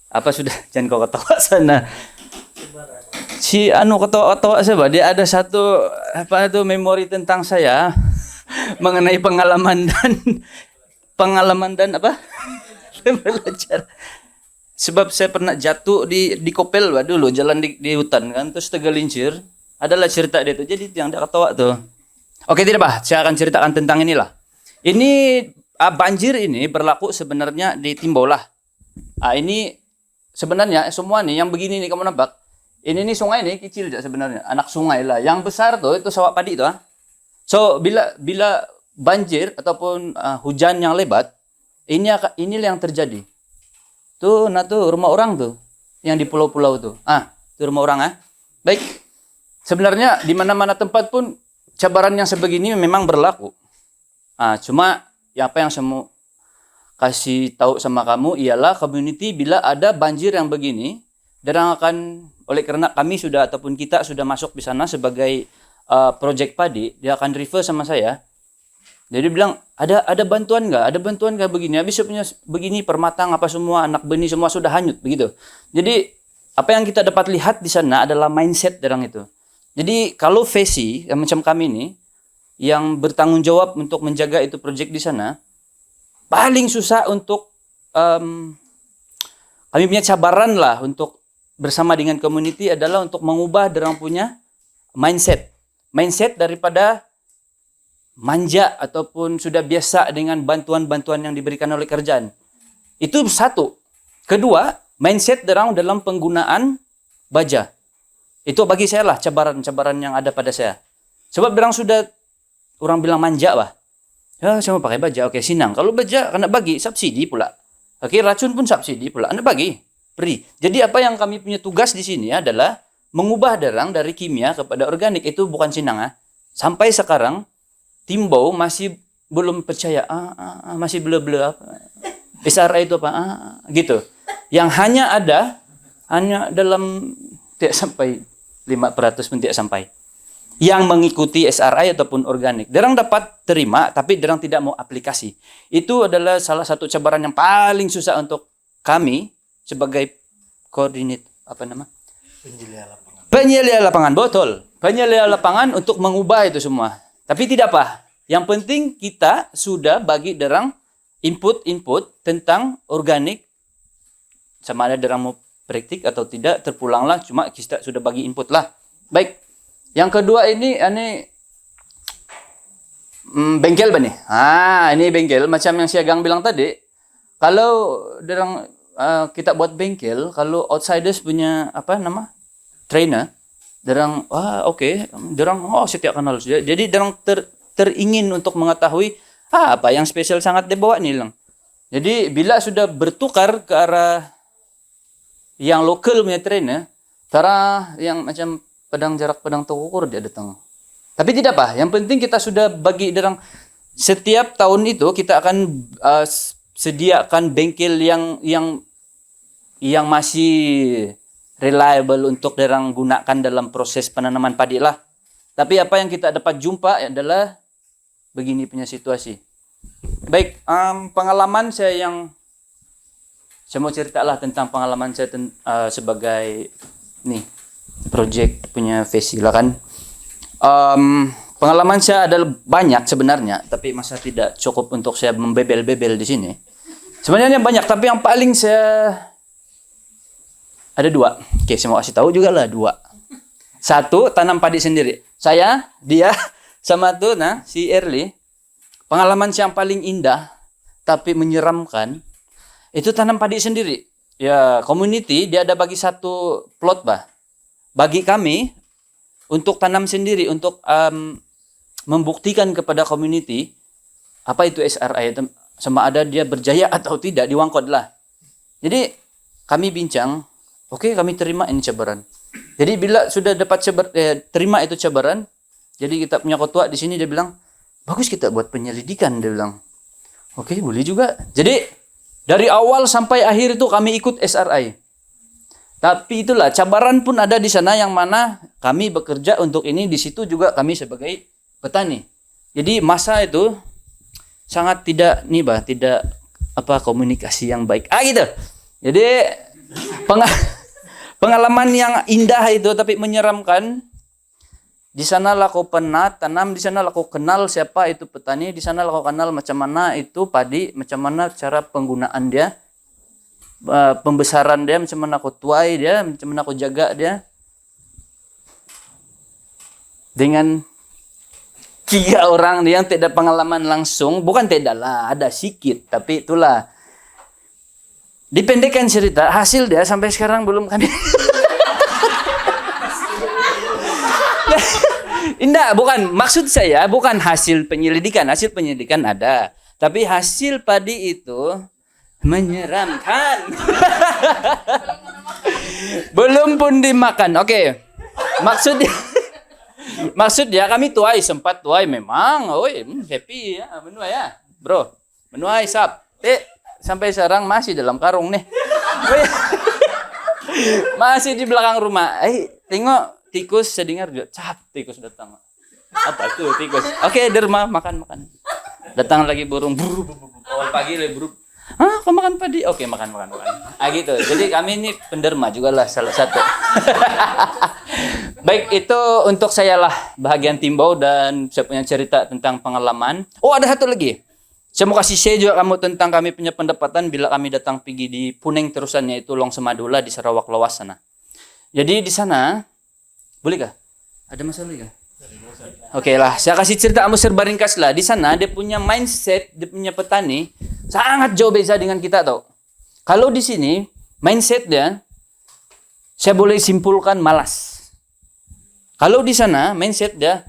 apa sudah, jangan kau ketawa sana. Si ketawa-ketawa siapa? Dia ada satu memori tentang saya mengenai pengalaman dan apa? Belajar. Sebab saya pernah jatuh di Kopel dulu, jalan di hutan kan, terus tergelincir. Adalah cerita dia tuh. Jadi yang dia ketawa tuh. Oke, tidak apa. Saya akan ceritakan tentang inilah. Ini banjir ini berlaku sebenarnya di Timbau lah. Ini sebenarnya semua nih yang begini nih kamu nampak. Ini nih sungai nih kecil aja sebenarnya, anak sungai lah. Yang besar tuh itu sawah padi tuh. So bila banjir ataupun hujan yang lebat, inilah yang terjadi. Tuh rumah orang tuh yang di pulau-pulau tuh. Itu rumah orang. Baik. Sebenarnya di mana-mana tempat pun cabaran yang sebegini memang berlaku. Cuma apa yang saya mau kasih tahu sama kamu ialah community bila ada banjir yang begini, dan akan oleh karena kami sudah ataupun kita sudah masuk di sana sebagai project padi, dia akan refer sama saya. Jadi bilang, ada bantuan nggak? Ada bantuan nggak begini? Habis punya begini permatang apa semua, anak benih semua sudah hanyut begitu. Jadi apa yang kita dapat lihat di sana adalah mindset orang itu. Jadi kalau vesi yang macam kami ini yang bertanggung jawab untuk menjaga itu project di sana, paling susah untuk kami punya cabaran lah untuk bersama dengan community adalah untuk mengubah orang punya mindset daripada manja ataupun sudah biasa dengan bantuan-bantuan yang diberikan oleh kerajaan. Itu satu. Kedua, mindset orang dalam penggunaan baja. Itu bagi saya lah cabaran-cabaran yang ada pada saya. Sebab orang bilang manja lah. Ya, saya mau pakai baja. Oke, sinang. Kalau baja, kena bagi subsidi pula. Oke, racun pun subsidi pula. Anda bagi. Beri. Jadi apa yang kami punya tugas di sini adalah mengubah orang dari kimia kepada organik. Itu bukan sinang. Sampai sekarang, Timbau masih belum percaya, masih blur-blur apa. SRA itu apa? Gitu. Yang hanya dalam tidak sampai 5% pun tidak sampai. Yang mengikuti SRA ataupun organik. Derang dapat terima, tapi derang tidak mau aplikasi. Itu adalah salah satu cabaran yang paling susah untuk kami sebagai koordinat penyelia lapangan. Betul. Penyelia lapangan untuk mengubah itu semua. Tapi tidak apa. Yang penting kita sudah bagi derang input tentang organik. Sama ada derang mau praktik atau tidak, terpulanglah. Cuma kita sudah bagi input lah. Baik. Yang kedua ini bengkel ba nih? Ini bengkel. Macam yang si Agang bilang tadi. Kalau derang kita buat bengkel, kalau outsiders punya trainer, derang oke, derang setiap kenal. Jadi derang teringin untuk mengetahui apa yang spesial sangat dibawa nih lang. Jadi bila sudah bertukar ke arah yang lokal punya trainer, cara yang macam pedang terukur dia datang. Tapi tidak apa, yang penting kita sudah bagi derang setiap tahun itu kita akan sediakan bengkel yang masih reliable untuk derang gunakan dalam proses penanaman padi lah. Tapi apa yang kita dapat jumpa adalah begini punya situasi. Baik, pengalaman saya mau ceritalah tentang pengalaman saya sebagai nih project punya Vesila kan. Pengalaman saya ada banyak sebenarnya, tapi masa tidak cukup untuk saya membebel-bebel di sini. Sebenarnya banyak, tapi yang paling saya ada 2. Oke, saya mau kasih tahu juga lah 2. 1, tanam padi sendiri. Saya, dia, sama tuh, si Erli. Pengalaman yang paling indah, tapi menyeramkan, itu tanam padi sendiri. Ya, community, dia ada bagi 1 plot, bagi kami, untuk tanam sendiri, untuk membuktikan kepada community, apa itu SRI, sama ada dia berjaya atau tidak di Wangkod lah. Jadi, kami bincang, oke, kami terima ini cabaran. Jadi, bila sudah dapat terima itu cabaran, jadi kita punya ketua di sini, dia bilang, bagus kita buat penyelidikan, dia bilang. Oke, boleh juga. Jadi dari awal sampai akhir itu kami ikut SRI. Tapi itulah cabaran pun ada di sana yang mana kami bekerja untuk ini, di situ juga kami sebagai petani. Jadi masa itu sangat tidak komunikasi yang baik. Gitu. Jadi pengalaman yang indah itu tapi menyeramkan. Di sana lah aku pernah tanam, di sana lah aku kenal siapa itu petani, di sana lah aku kenal macam mana itu padi, macam mana cara penggunaan dia, pembesaran dia, macam mana aku tuai dia, macam mana aku jaga dia. Dengan 3 orang yang tidak pengalaman langsung, bukan tidak lah, ada sedikit, tapi itulah. Dipendekkan cerita, hasil dia sampai sekarang belum kami. Indah, bukan. Maksud saya bukan hasil penyelidikan. Hasil penyelidikan ada. Tapi hasil padi itu menyeramkan. Belum pun dimakan. Oke. Maksudnya kami tuai. Sempat tuai memang. Happy ya. Menuai ya. Bro. Menuai sap. Sampai sekarang masih dalam karung nih. Masih di belakang rumah. Tengok. Tikus saya dengar juga, tikus datang. Apa tuh tikus? Oke, di rumah makan. Datang lagi burung, awal pagi lagi burung. Kau makan padi? Oke, makan. Gitu. Jadi kami ini penderma juga lah salah satu. Baik, itu untuk saya lah bahagian Timbau dan saya punya cerita tentang pengalaman. Ada satu lagi. Saya mau kasih share juga kamu tentang kami punya pendapatan bila kami datang pergi di Puneng terusannya itu Long Semadula di Sarawak Lawas sana. Jadi di sana boleh kah? Ada masalah kah? Oke lah, saya kasih cerita kamu serba ringkas lah. Di sana dia punya mindset, dia punya petani sangat jauh beda dengan kita tau. Kalau di sini mindset dia, saya boleh simpulkan malas. Kalau di sana mindset dia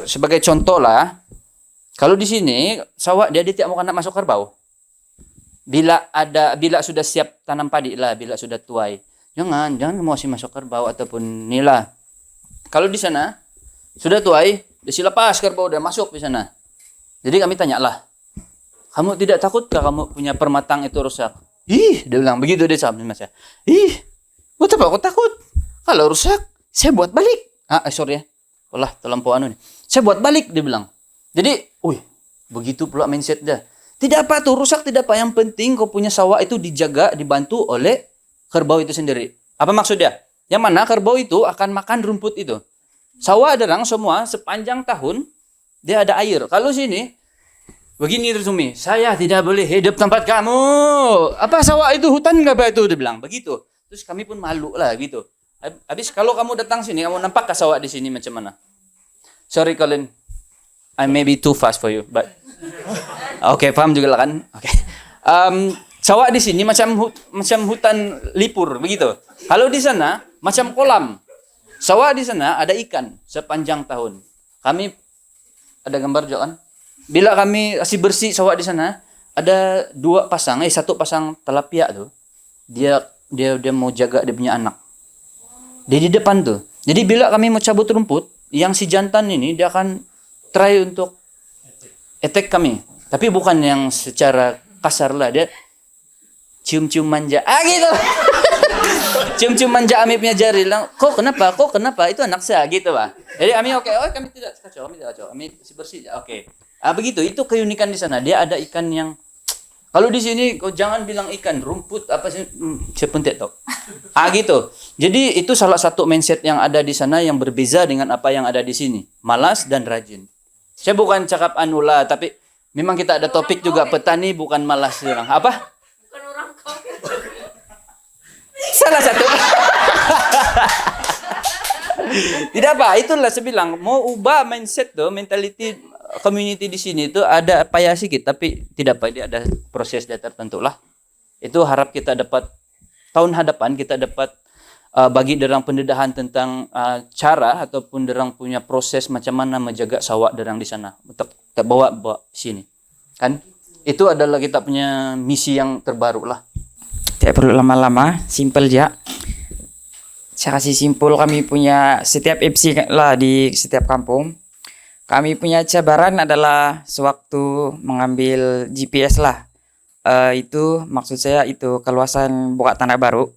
sebagai contoh lah. Kalau di sini sawah dia tidak mau anak masuk kerbau. Bila sudah siap tanam padi lah, bila sudah tuai. Jangan mau masuk kerbau ataupun nila. Kalau di sana sudah tuai, dia lepas kerbau dia masuk di sana. Jadi kami tanyalah, kamu tidak takutkah kamu punya permatang itu rusak? Dia bilang begitu dia sama saya. Buat apa aku takut? Kalau rusak, saya buat balik. Sorry ya. Terlampau nih. Saya buat balik dia bilang. Jadi, begitu pula mindset dia. Tidak apa tuh rusak, tidak apa. Yang penting kau punya sawah itu dijaga, dibantu oleh kerbau itu sendiri. Apa maksudnya? Yang mana kerbau itu akan makan rumput itu. Sawah ada semua sepanjang tahun dia ada air. Kalau sini begini resumi, saya tidak boleh hidup tempat kamu. Apa sawah itu hutan enggak itu dia bilang begitu. Terus kami pun malu lah gitu. Habis kalau kamu datang sini, kamu nampak ke sawah di sini macam mana? Sorry Colin, I may be too fast for you, but paham juga lah kan? Sawah di sini macam hutan lipur begitu. Kalau di sana macam kolam. Sawah di sana ada ikan sepanjang tahun. Kami ada gambar juga kan? Bila kami kasih bersih sawah di sana, ada 1 pasang tilapia tuh. Dia mau jaga dia punya anak. Dia di depan tuh. Jadi bila kami mau cabut rumput, yang si jantan ini dia akan try untuk attack kami. Tapi bukan yang secara kasar lah, dia cium-cium manja. Gitu. Cium-cium manja Ami punya jari. Kok kenapa? Itu anak saya gitu, Pak. Jadi Ami kami tidak kacau. Kami si bersih. Oke. Begitu. Itu keunikan di sana. Dia ada ikan yang kalau di sini kau jangan bilang ikan, rumput apa sih? Sepentek tau. Gitu. Jadi itu salah satu mindset yang ada di sana yang berbeza dengan apa yang ada di sini. Malas dan rajin. Saya bukan cakap anula, tapi memang kita ada topik juga petani bukan malas orang. Apa? Bukan orang kau. Salah satu. Tidak apa, itulah saya bilang mau ubah mindset tuh, mentality community di sini itu ada payah sedikit, tapi tidak apa, dia ada proses dia tertentu lah. Itu harap kita dapat tahun hadapan kita dapat bagi derang pendedahan tentang cara ataupun derang punya proses macam mana menjaga sawah derang di sana untuk kita bawa sini. Kan itu adalah kita punya misi yang terbaru lah. Tidak perlu lama-lama, simple aja. Saya kasih simpul, kami punya setiap FC lah di setiap kampung. Kami punya cabaran adalah sewaktu mengambil GPS lah. Itu maksud saya itu keluasan buka tanah baru,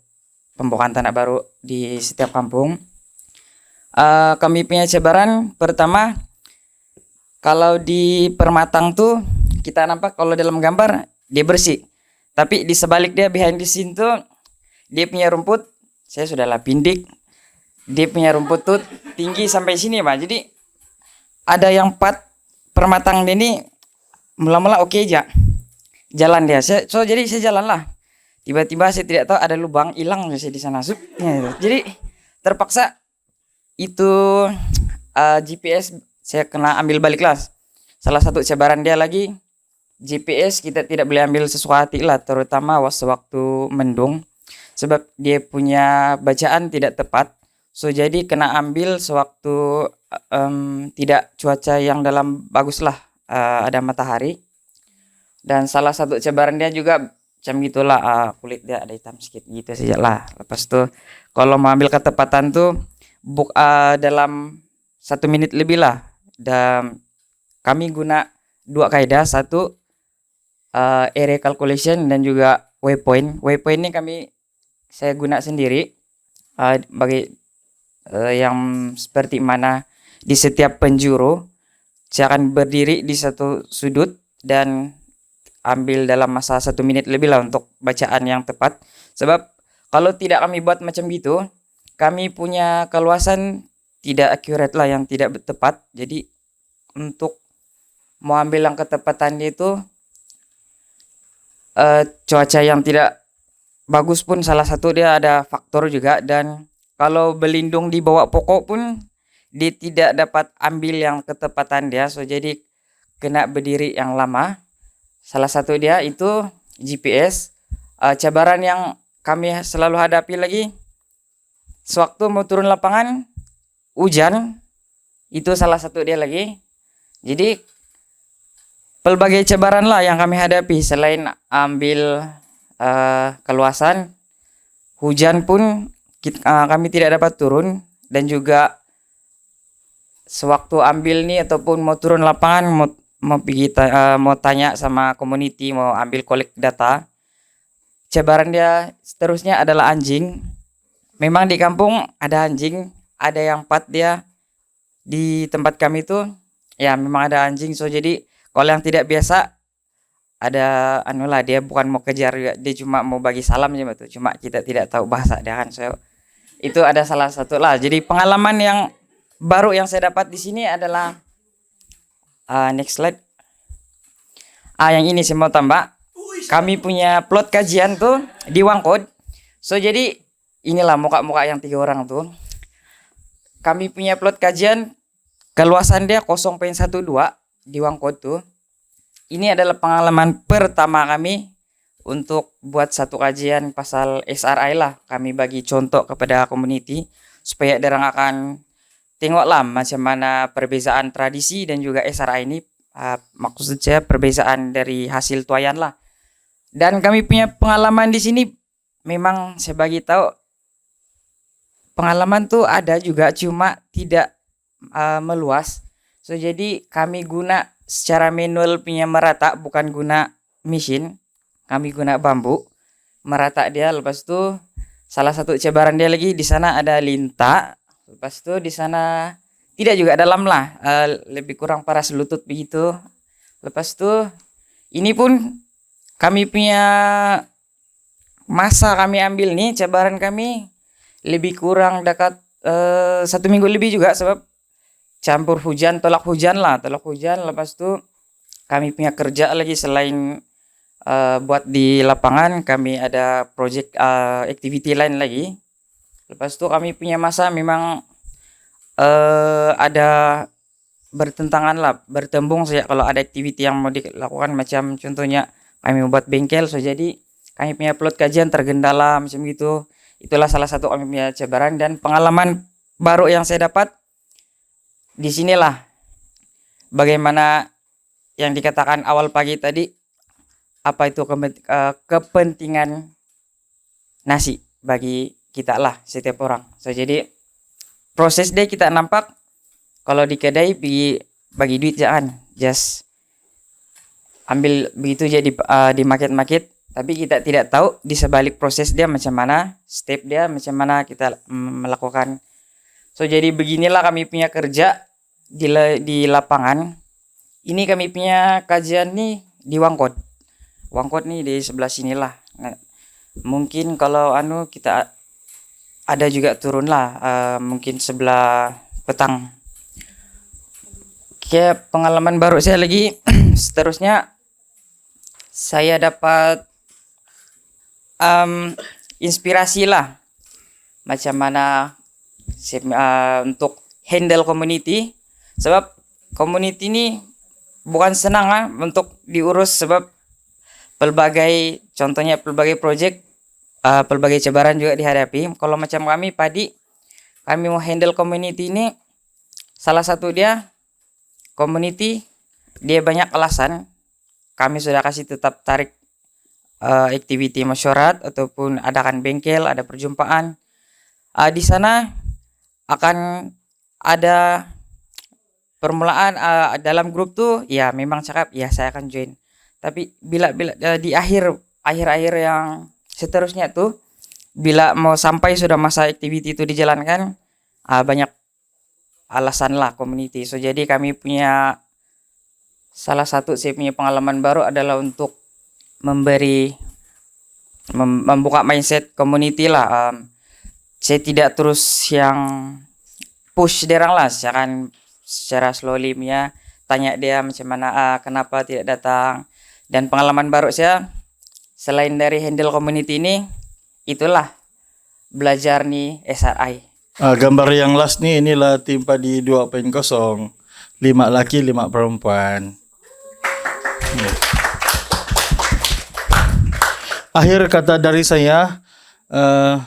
pembukaan tanah baru di setiap kampung. Kami punya cabaran pertama, kalau di permatang tuh kita nampak kalau dalam gambar dia bersih. Tapi di sebalik dia behind the scene tuh dia punya rumput. Saya sudah lah pindik. Dia punya rumput tuh tinggi sampai sini, Pak. Jadi ada yang permatang ini mula-mula oke aja. Jalan dia. Jadi saya jalan lah. Tiba-tiba saya tidak tahu ada lubang, hilang saya di sana. Jadi terpaksa itu GPS saya kena ambil balik lah. Salah satu cabaran dia lagi, GPS kita tidak boleh ambil sesuatu lah, terutama waktu mendung. Sebab dia punya bacaan tidak tepat. So jadi kena ambil sewaktu tidak cuaca yang dalam bagus lah, ada matahari. Dan salah satu cabaran dia juga macam gitulah, kulit dia ada hitam sedikit gitu saja lah. Lepas tu kalau mau ambil ketepatan tuh dalam 1 menit lebih lah. Dan kami guna 2 kaidah, satu area calculation dan juga waypoint. Waypoint ini saya guna sendiri bagi yang seperti mana di setiap penjuru saya akan berdiri di satu sudut dan ambil dalam masa 1 menit lebih lah untuk bacaan yang tepat. Sebab kalau tidak kami buat macam gitu, kami punya keluasan tidak accurate lah, yang tidak tepat. Jadi untuk mau ambil yang ketepatan itu cuaca yang tidak bagus pun salah satu, dia ada faktor juga. Dan kalau berlindung di bawah pokok pun dia tidak dapat ambil yang ketepatan dia. So jadi kena berdiri yang lama. Salah satu dia itu GPS. Cabaran yang kami selalu hadapi lagi, sewaktu mau turun lapangan hujan, itu salah satu dia lagi. Jadi pelbagai cabaran lah yang kami hadapi. Selain ambil keluasan, hujan pun kami tidak dapat turun. Dan juga sewaktu ambil nih ataupun mau turun lapangan, mau tanya sama community, mau ambil collect data, cabaran dia seterusnya adalah anjing. Memang di kampung ada anjing, ada yang dia di tempat kami tuh ya memang ada anjing. So jadi kalau yang tidak biasa ada dia bukan mau kejar juga, dia cuma mau bagi salam aja betul. Cuma kita tidak tahu bahasa dia kan. So itu ada salah satu lah. Jadi pengalaman yang baru yang saya dapat di sini adalah next slide. Yang ini saya mau tambah. Kami punya plot kajian tuh di Wangkod. So jadi inilah muka-muka yang 3 orang tuh. Kami punya plot kajian, keluasan dia 0,12 di Wangkod tuh. Ini adalah pengalaman pertama kami untuk buat satu kajian pasal SRI lah. Kami bagi contoh kepada community supaya derang akan tengoklah macam mana perbezaan tradisi dan juga SRI ini. Maksud saya perbezaan dari hasil tuayan lah. Dan kami punya pengalaman di sini, memang saya bagi tahu pengalaman tuh ada juga, cuma tidak meluas. So jadi kami guna secara manual punya merata, bukan guna mesin. Kami guna bambu merata dia. Lepas tu salah satu cabaran dia lagi di sana ada linta. Lepas tu di sana tidak juga dalam lah, lebih kurang paras lutut begitu. Lepas tuh ini pun kami punya masa kami ambil nih cabaran kami lebih kurang dekat 1 minggu lebih juga sebab campur hujan tolak hujan. Lepas tuh kami punya kerja lagi selain buat di lapangan, kami ada project activity lain lagi. Lepas tuh kami punya masa memang ada bertentangan lah, bertembung saja kalau ada activity yang mau dilakukan, macam contohnya kami membuat bengkel, so jadi kami punya plot kajian tergendala macam gitu. Itulah salah satu kami punya cabaran dan pengalaman baru yang saya dapat. Di sinilah bagaimana yang dikatakan awal pagi tadi, apa itu kepentingan nasi bagi kita lah setiap orang. So jadi proses deh kita nampak kalau di kedai bagi duit jangan just ambil begitu jadi di market, tapi kita tidak tahu di sebalik proses dia macam mana, step dia macam mana kita melakukan. So jadi beginilah kami punya kerja di lapangan. Ini kami punya kajian nih di Wangkod. Wangkod nih di sebelah sinilah. Nah, mungkin kalau kita ada juga turun lah, mungkin sebelah petang. Kayak pengalaman baru saya lagi. Seterusnya saya dapat inspirasi lah macam mana untuk handle community, sebab community ini bukan senang untuk diurus, sebab pelbagai project, pelbagai cabaran juga dihadapi. Kalau macam kami padi, kami mau handle community ini, salah satu dia community dia banyak alasan. Kami sudah kasih tetap tarik activity masyarakat ataupun adakan bengkel, ada perjumpaan. Di sana akan ada permulaan dalam grup tuh ya memang cakap ya saya akan join. Tapi bila di akhir yang seterusnya tuh, bila mau sampai sudah masa activity itu dijalankan, banyak alasan lah community. So jadi kami punya salah satu saya punya pengalaman baru adalah untuk membuka mindset community lah. Saya tidak terus yang push derang lah, secara slowly ya, tanya dia macam mana, kenapa tidak datang. Dan pengalaman baru saya selain dari handle community ini, itulah belajar nih SRI. Gambar yang last nih, inilah tim padi 2.0, 5 laki 5 perempuan. Akhir kata dari saya,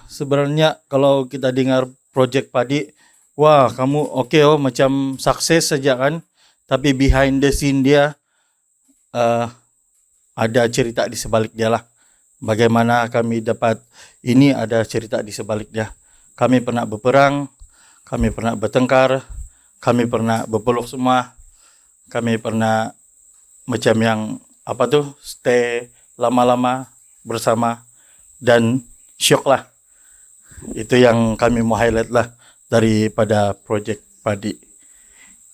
sebenarnya kalau kita dengar project padi, wah kamu oke macam sukses saja kan, tapi behind the scene dia ada cerita di sebalik dia lah. Bagaimana kami dapat ini, ada cerita di sebalik dia. Kami pernah berperang, kami pernah bertengkar, kami pernah berpeluk semua, kami pernah macam yang stay lama-lama bersama dan syok lah. Itu yang kami mau highlight lah daripada project padi.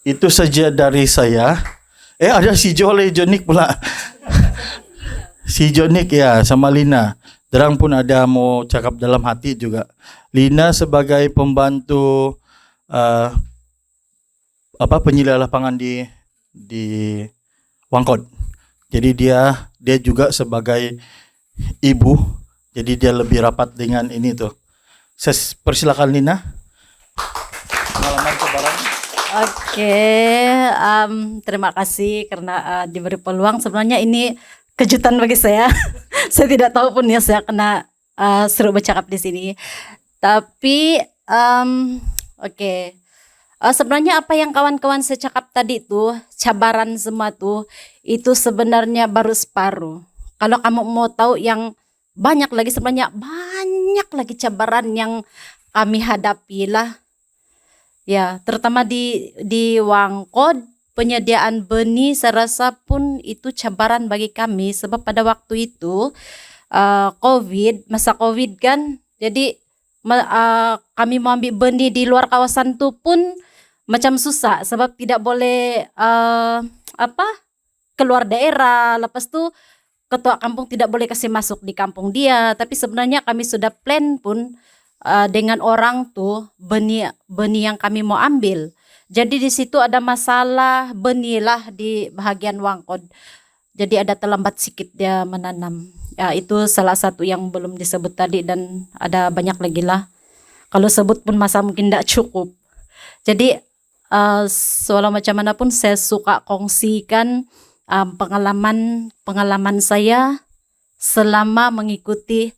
Itu saja dari saya. Ada si Jonik pula. Si Jonik ya sama Lina. Derang pun ada mau cakap dalam hati juga. Lina sebagai pembantu penyelia lapangan di Wangkod. Jadi dia juga sebagai ibu, jadi dia lebih rapat dengan ini tuh. Saya persilakan Lina. Pengalaman cabaran. Oke, terima kasih karena diberi peluang. Sebenarnya ini kejutan bagi saya. Saya tidak tahu pun ya saya kena suruh bercakap di sini. Tapi oke. Sebenarnya apa yang kawan-kawan saya cakap tadi tuh, cabaran semua tuh, itu sebenarnya baru separuh. Kalau kamu mau tahu yang banyak lagi, sebenarnya banyak lagi cabaran yang kami hadapi lah. Ya, terutama di Wangkod, penyediaan benih saya rasa pun itu cabaran bagi kami. Sebab pada waktu itu masa COVID kan, jadi kami mau ambil benih di luar kawasan tuh pun macam susah sebab tidak boleh keluar daerah, lepas tu ketua kampung tidak boleh kasih masuk di kampung dia. Tapi sebenarnya kami sudah plan pun dengan orang tuh benih yang kami mau ambil. Jadi di situ ada masalah benih lah di bahagian Wangkod. Jadi ada terlambat sedikit dia menanam. Ya, itu salah satu yang belum disebut tadi dan ada banyak lagi lah. Kalau sebut pun masa mungkin tidak cukup. Jadi soal macam mana pun saya suka kongsikan pengalaman saya selama mengikuti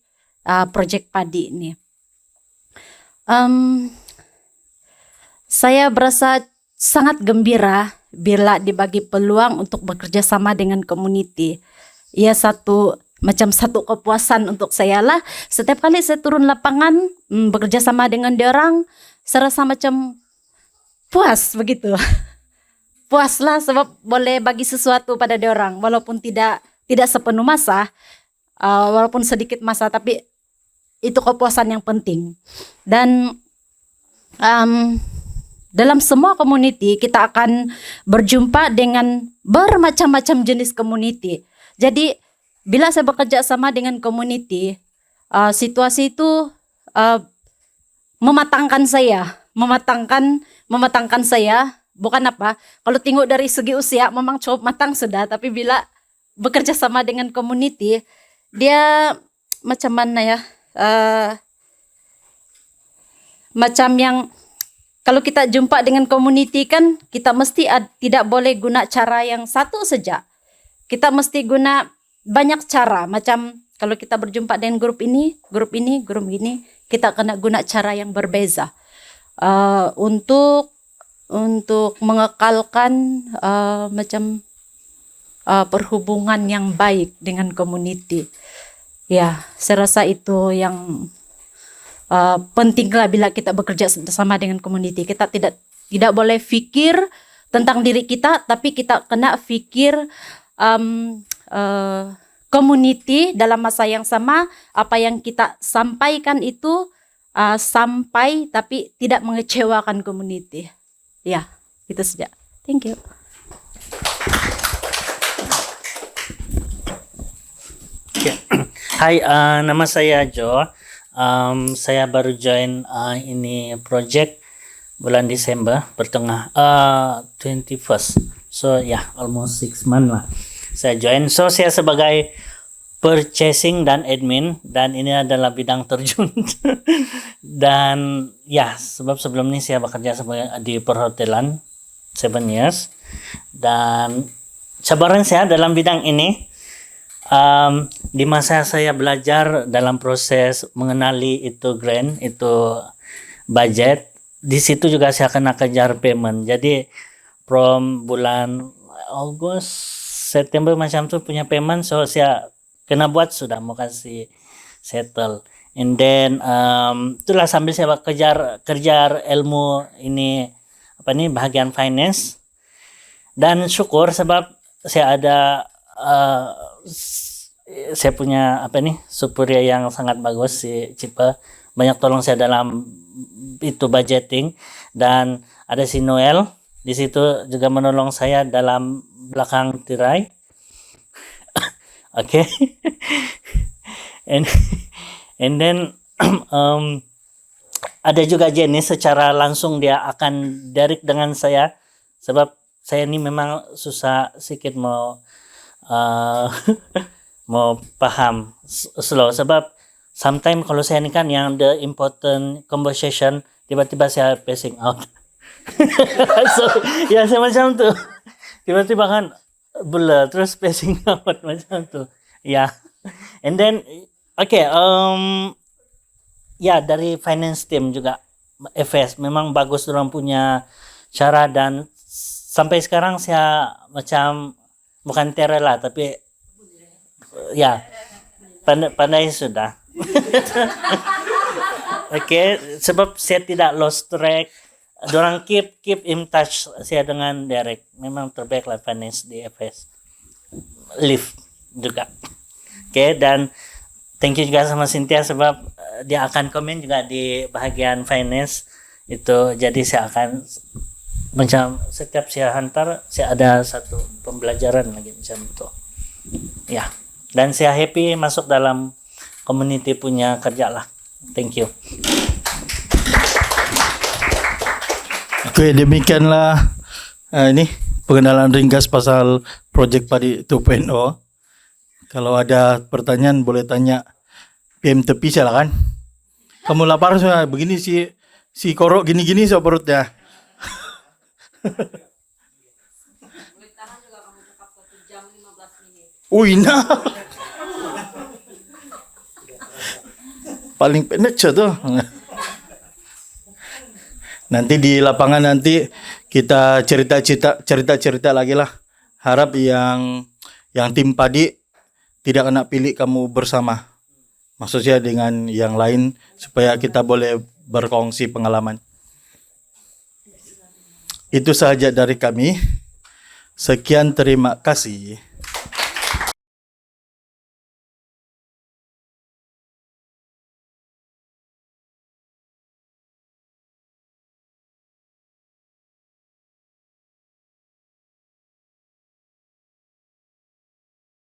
project padi ini. Saya berasa sangat gembira bila dibagi peluang untuk bekerja sama dengan community. Ya, satu kepuasan untuk saya lah. Setiap kali saya turun lapangan bekerja sama dengan diorang, saya rasa macam puas begitu. Puas lah sebab boleh bagi sesuatu pada diorang walaupun tidak sepenuh masa, walaupun sedikit masa, tapi itu kepuasan yang penting. Dan dalam semua community kita akan berjumpa dengan bermacam-macam jenis community. Jadi bila saya bekerja sama dengan community, situasi itu mematangkan saya. Bukan apa, kalau tengok dari segi usia memang cukup matang sudah, tapi bila bekerja sama dengan community, dia macam mana ya, macam yang kalau kita jumpa dengan community kan kita mesti tidak boleh guna cara yang satu saja. Kita mesti guna banyak cara. Macam kalau kita berjumpa dengan grup ini, grup ini, kita kena guna cara yang berbeza untuk mengekalkan perhubungan yang baik dengan community. Ya, saya rasa itu yang pentinglah bila kita bekerja sama dengan community. Kita tidak boleh fikir tentang diri kita, tapi kita kena fikir community dalam masa yang sama. Apa yang kita sampaikan itu sampai tapi tidak mengecewakan community. Ya, itu saja. Thank you. Hai, nama saya Joe. Saya baru join ini project bulan Desember pertengah 21st. So almost 6 months lah saya join. So saya sebagai purchasing dan admin, dan ini adalah bidang terjun. Dan sebab sebelum ini saya bekerja di perhotelan 7 years, dan cabaran saya dalam bidang ini di masa saya belajar dalam proses mengenali itu grant, itu budget, di situ juga saya kena kejar payment. Jadi from bulan Agustus, September macam tu punya payment, so saya kena buat sudah mau kasih settle. And then itulah sambil saya kejar ilmu ini bahagian finance. Dan syukur sebab saya ada saya punya superior yang sangat bagus, si Cipa, banyak tolong saya dalam itu budgeting, dan ada si Noel di situ juga menolong saya dalam belakang tirai. Okay. and then ada juga Jenny, secara langsung dia akan direct dengan saya sebab saya ini memang susah sedikit mau mau paham slow, sebab sometimes kalau saya ini kan yang the important conversation tiba-tiba saya passing out. So saya macam tu, tiba-tiba kan blur terus passing out macam tu. And then dari finance team juga FS memang bagus orang punya cara, dan sampai sekarang saya macam bukan terror lah, tapi pandai sudah. Sebab saya tidak lost track. Dorang keep in touch saya dengan Derek. Memang terbaik lah finance di FS. Live juga. Dan thank you juga sama Cynthia sebab dia akan komen juga di bahagian finance itu. Jadi saya akan macam setiap saya hantar saya ada satu pembelajaran lagi macam itu. Ya. Dan saya happy masuk dalam community punya kerja lah. Thank you. Oke, demikianlah ini pengenalan ringkas pasal projek Padi 2.0. Kalau ada pertanyaan boleh tanya PM tepi silakan. Kamu lapar sudah begini si Korok gini-gini so perutnya. Nah. Paling pendek tuh. Nanti di lapangan nanti kita cerita lagi lah. Harap yang tim Padi tidak kena pilih kamu bersama. Maksudnya dengan yang lain supaya kita boleh berkongsi pengalaman. Itu sahaja dari kami. Sekian, terima kasih.